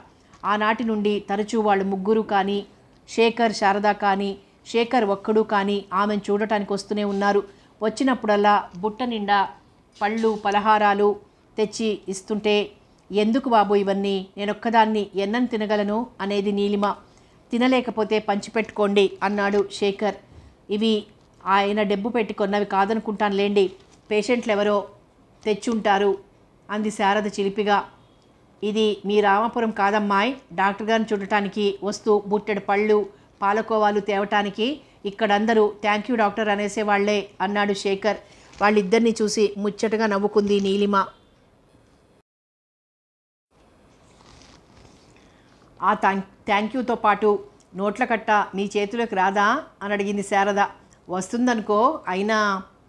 ఆనాటి నుండి తరచూ వాళ్ళు ముగ్గురు కానీ, శేఖర్, శారద కానీ, శేఖర్ ఒక్కడు కానీ ఆమెను చూడటానికి వస్తూనే ఉన్నారు. వచ్చినప్పుడల్లా బుట్ట నిండా పళ్ళు, పలహారాలు తెచ్చి ఇస్తుంటే, ఎందుకు బాబు ఇవన్నీ, నేనొక్కదాన్ని ఎన్నని తినగలను అనేది నీలిమ. తినలేకపోతే పంచిపెట్టుకోండి అన్నాడు శేఖర్. ఇవి ఆయన డబ్బు పెట్టి కొన్నవి కాదనుకుంటానులేండి, పేషెంట్లు ఎవరో తెచ్చుంటారు అంది శారద చిలిపిగా. ఇది మీ రామాపురం కాదమ్మాయి, డాక్టర్ గారిని చూడటానికి వస్తూ బుట్టెడు పళ్ళు, పాలకోవాలు తేవటానికి ఇక్కడందరూ థ్యాంక్ యూ డాక్టర్ అనేసేవాళ్లే అన్నాడు శేఖర్. వాళ్ళిద్దరినీ చూసి ముచ్చటగా నవ్వుకుంది నీలిమ. ఆ థ్యాంక్ యూతో పాటు నోట్ల కట్ట మీ చేతిలోకి రాదా అని అడిగింది శారద. వస్తుందనుకో, అయినా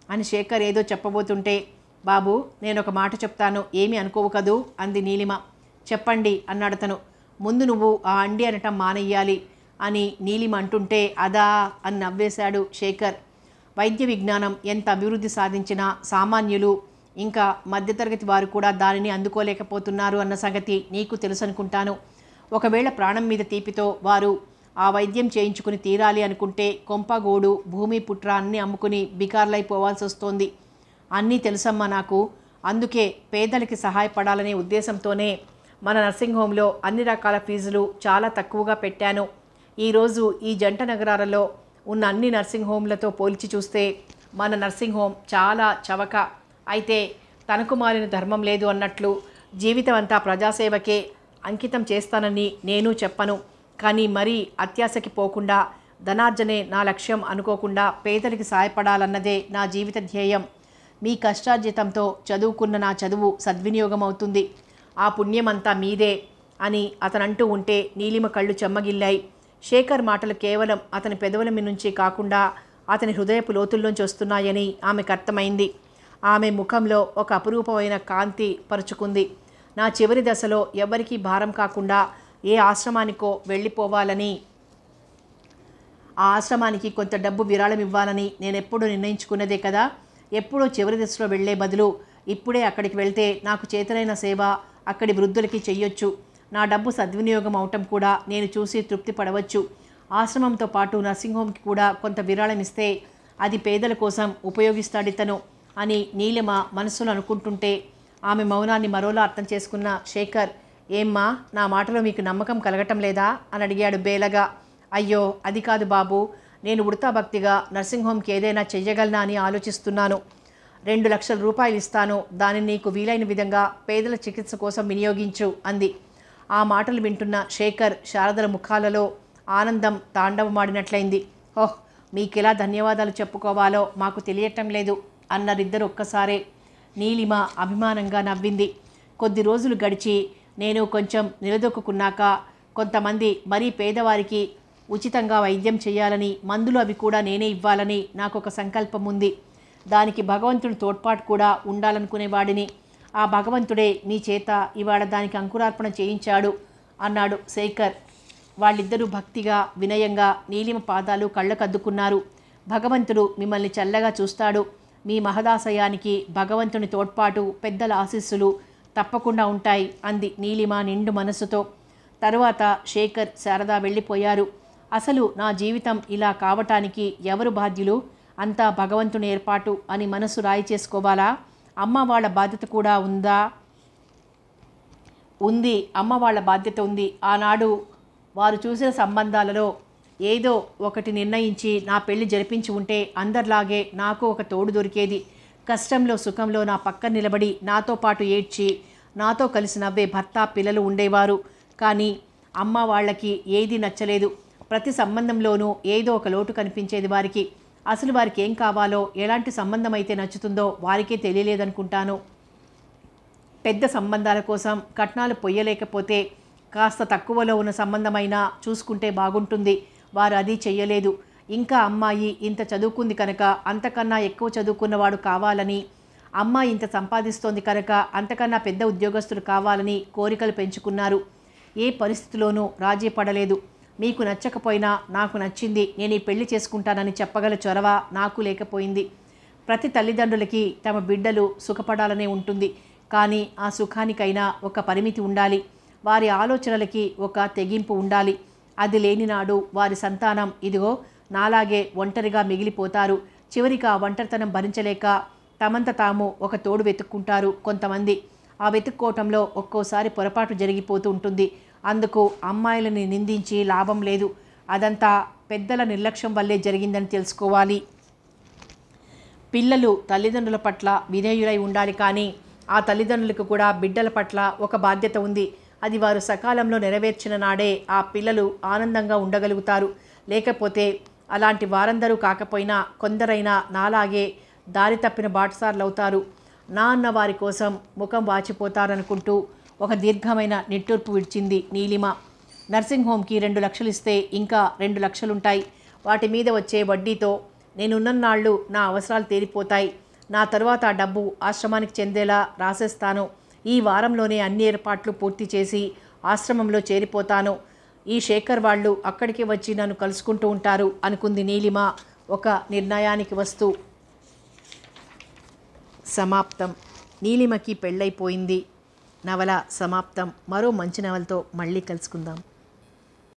అని శేఖర్ ఏదో చెప్పబోతుంటే, బాబు నేను ఒక మాట చెప్తాను, ఏమీ అనుకోవు కదూ అంది నీలిమ. చెప్పండి అన్నాడతను. ముందు నువ్వు ఆ అండి అనటం మానెయ్యాలి అని నీలిమ అంటుంటే, అదా అని నవ్వేశాడు శేఖర్. వైద్య విజ్ఞానం ఎంత అభివృద్ధి సాధించినా సామాన్యులు ఇంకా మధ్యతరగతి వారు కూడా దానిని అందుకోలేకపోతున్నారు అన్న సంగతి నీకు తెలుసనుకుంటాను. ఒకవేళ ప్రాణం మీద తీపితో వారు ఆ వైద్యం చేయించుకుని తీరాలి అనుకుంటే కొంపగోడు, భూమి, పుట్ర అన్నీ అమ్ముకుని బికార్లైపోవాల్సి వస్తోంది. అన్నీ తెలుసమ్మా నాకు. అందుకే పేదలకి సహాయపడాలనే ఉద్దేశంతోనే మన నర్సింగ్ హోంలో అన్ని రకాల ఫీజులు చాలా తక్కువగా పెట్టాను. ఈరోజు ఈ జంట నగరాలలో ఉన్న అన్ని నర్సింగ్ హోంలతో పోల్చి చూస్తే మన నర్సింగ్ హోం చాలా చవక. అయితే తనకు మారిన ధర్మం లేదు అన్నట్లు జీవితం అంతా ప్రజాసేవకే అంకితం చేస్తానని నేను చెప్పను. కానీ మరీ అత్యాశకి పోకుండా, ధనార్జనే నా లక్ష్యం అనుకోకుండా పేదలకి సాయపడాలన్నదే నా జీవిత ధ్యేయం. మీ కష్టార్జితంతో చదువుకున్న నా చదువు సద్వినియోగం అవుతుంది. ఆ పుణ్యమంతా మీదే అని అతనంటూ ఉంటే నీలిమ కళ్ళు చెమ్మగిల్లాయి. శేఖర్ మాటలు కేవలం అతని పెదవుల మీ నుంచి కాకుండా అతని హృదయపు లోతుల్లోంచి వస్తున్నాయని ఆమెకు అర్థమైంది. ఆమె ముఖంలో ఒక అపురూపమైన కాంతి పరుచుకుంది. నా చివరి దశలో ఎవరికీ భారం కాకుండా ఏ ఆశ్రమానికో వెళ్ళిపోవాలని, ఆ ఆశ్రమానికి కొంత డబ్బు విరాళం ఇవ్వాలని నేనెప్పుడూ నిర్ణయించుకున్నదే కదా. ఎప్పుడో చివరి దశలో వెళ్లే బదులు ఇప్పుడే అక్కడికి వెళ్తే నాకు చేతనైన సేవ అక్కడి వృద్ధులకి చెయ్యొచ్చు. నా డబ్బు సద్వినియోగం అవటం కూడా నేను చూసి తృప్తి పడవచ్చు. ఆశ్రమంతో పాటు నర్సింగ్ హోమ్కి కూడా కొంత విరాళం ఇస్తే అది పేదల కోసం ఉపయోగిస్తాడితను అని నీలిమ మనసులో అనుకుంటుంటే ఆమె మౌనాన్ని మరోలా అర్థం చేసుకున్న శేఖర్, ఏమ్మా నా మాటలో మీకు నమ్మకం కలగటం లేదా అని అడిగాడు బేలగా. అయ్యో అది కాదు బాబు, నేను ఉడతా భక్తిగా నర్సింగ్ హోమ్కి ఏదైనా చెయ్యగలనా అని ఆలోచిస్తున్నాను. 2,00,000 ఇస్తాను, దానిని నీకు వీలైన విధంగా పేదల చికిత్స కోసం వినియోగించు అంది. ఆ మాటలు వింటున్న శేఖర్, శారదల ముఖాలలో ఆనందం తాండవమాడినట్లయింది. ఓహ్, మీకెలా ధన్యవాదాలు చెప్పుకోవాలో మాకు తెలియటం లేదు అన్నారిద్దరు ఒక్కసారే. నీలిమ అభిమానంగా నవ్వింది. కొద్ది రోజులు గడిచి నేను కొంచెం నిలదొక్కున్నాక కొంతమంది మరీ పేదవారికి ఉచితంగా వైద్యం చేయాలని, మందులు అవి కూడా నేనే ఇవ్వాలని నాకు ఒక సంకల్పం ఉంది. దానికి భగవంతుడి తోడ్పాటు కూడా ఉండాలనుకునేవాడిని. ఆ భగవంతుడే మీ చేత ఇవాళ దానికి అంకురార్పణ చేయించాడు అన్నాడు శేఖర్. వాళ్ళిద్దరూ భక్తిగా, వినయంగా నీలిమ పాదాలు కళ్ళకద్దుకున్నారు. భగవంతుడు మిమ్మల్ని చల్లగా చూస్తాడు. మీ మహదాశయానికి భగవంతుని తోడ్పాటు, పెద్దల ఆశీస్సులు తప్పకుండా ఉంటాయి అంది నీలిమ నిండు మనసుతో. తరువాత శేఖర్, శారద వెళ్ళిపోయారు. అసలు నా జీవితం ఇలా కావటానికి ఎవరు బాధ్యులు? అంతా భగవంతుని ఏర్పాటు అని మనసు రాయి చేసుకోవాలా? అమ్మ వాళ్ళ బాధ్యత కూడా ఉందా? ఉంది, అమ్మ వాళ్ళ బాధ్యత ఉంది. ఆనాడు వారు చూసిన సంబంధాలలో ఏదో ఒకటి నిర్ణయించి నా పెళ్లి జరిపించి ఉంటే అందరిలాగే నాకు ఒక తోడు దొరికేది. కష్టంలో సుఖంలో నా పక్కన నిలబడి నాతో పాటు ఏడ్చి నాతో కలిసి నవ్వే భర్త, పిల్లలు ఉండేవారు. కానీ అమ్మ వాళ్ళకి ఏది నచ్చలేదు. ప్రతి సంబంధంలోనూ ఏదో ఒక లోటు కనిపించేది వారికి. అసలు వారికి ఏం కావాలో, ఎలాంటి సంబంధం అయితే నచ్చుతుందో వారికే తెలియలేదనుకుంటాను. పెద్ద సంబంధాల కోసం కట్నాలు పొయ్యలేకపోతే కాస్త తక్కువలో ఉన్న సంబంధమైనా చూసుకుంటే బాగుంటుంది. వారు అది చెయ్యలేదు. ఇంకా అమ్మాయి ఇంత చదువుకుంది కనుక అంతకన్నా ఎక్కువ చదువుకున్నవాడు కావాలని, అమ్మాయి ఇంత సంపాదిస్తోంది కనుక అంతకన్నా పెద్ద ఉద్యోగస్తులు కావాలని కోరికలు పెంచుకున్నారు. ఏ పరిస్థితిలోనూ రాజీ పడలేదు. మీకు నచ్చకపోయినా నాకు నచ్చింది, నేను ఈ పెళ్లి చేసుకుంటానని చెప్పగల చొరవ నాకు లేకపోయింది. ప్రతి తల్లిదండ్రులకి తమ బిడ్డలు సుఖపడాలనే ఉంటుంది. కానీ ఆ సుఖానికైనా ఒక పరిమితి ఉండాలి. వారి ఆలోచనలకి ఒక తెగింపు ఉండాలి. అది లేని నాడు వారి సంతానం ఇదిగో నాలాగే ఒంటరిగా మిగిలిపోతారు. చివరికి ఆ ఒంటరితనం భరించలేక తమంత తాము ఒక తోడు వెతుక్కుంటారు కొంతమంది. ఆ వెతుక్కోవటంలో ఒక్కోసారి పొరపాటు జరిగిపోతూ ఉంటుంది. అందుకు అమ్మాయిలని నిందించి లాభం లేదు. అదంతా పెద్దల నిర్లక్ష్యం వల్లే జరిగిందని తెలుసుకోవాలి. పిల్లలు తల్లిదండ్రుల పట్ల విధేయులై ఉండాలి. కానీ ఆ తల్లిదండ్రులకు కూడా బిడ్డల పట్ల ఒక బాధ్యత ఉంది. అది వారు సకాలంలో నెరవేర్చిన నాడే ఆ పిల్లలు ఆనందంగా ఉండగలుగుతారు. లేకపోతే అలాంటి వారందరూ కాకపోయినా కొందరైనా నాలాగే దారి తప్పిన బాటసార్లవుతారు. నా అన్న వారి కోసం ముఖం వాచిపోతారనుకుంటూ ఒక దీర్ఘమైన నిట్టూర్పు విడిచింది నీలిమ. నర్సింగ్ హోమ్కి 2 లక్షలు ఇస్తే ఇంకా 2 లక్షలుంటాయి. వాటి మీద వచ్చే వడ్డీతో నేనున్నన్నాళ్ళు నా అవసరాలు తీరిపోతాయి. నా తరువాత ఆ డబ్బు ఆశ్రమానికి చెందేలా రాసేస్తాను. ఈ వారంలోనే అన్ని ఏర్పాట్లు పూర్తి చేసి ఆశ్రమంలో చేరిపోతాను. ఈ శేఖర్ వాళ్ళు అక్కడికి వచ్చి నన్ను కలుసుకుంటూ ఉంటారు అనుకుంది నీలిమ ఒక నిర్ణయానికి వస్తూ. సమాప్తం. నీలిమకి పెళ్ళైపోయింది. నవల సమాప్తం. మరో మంచి నవలతో మళ్ళీ కలుసుకుందాం.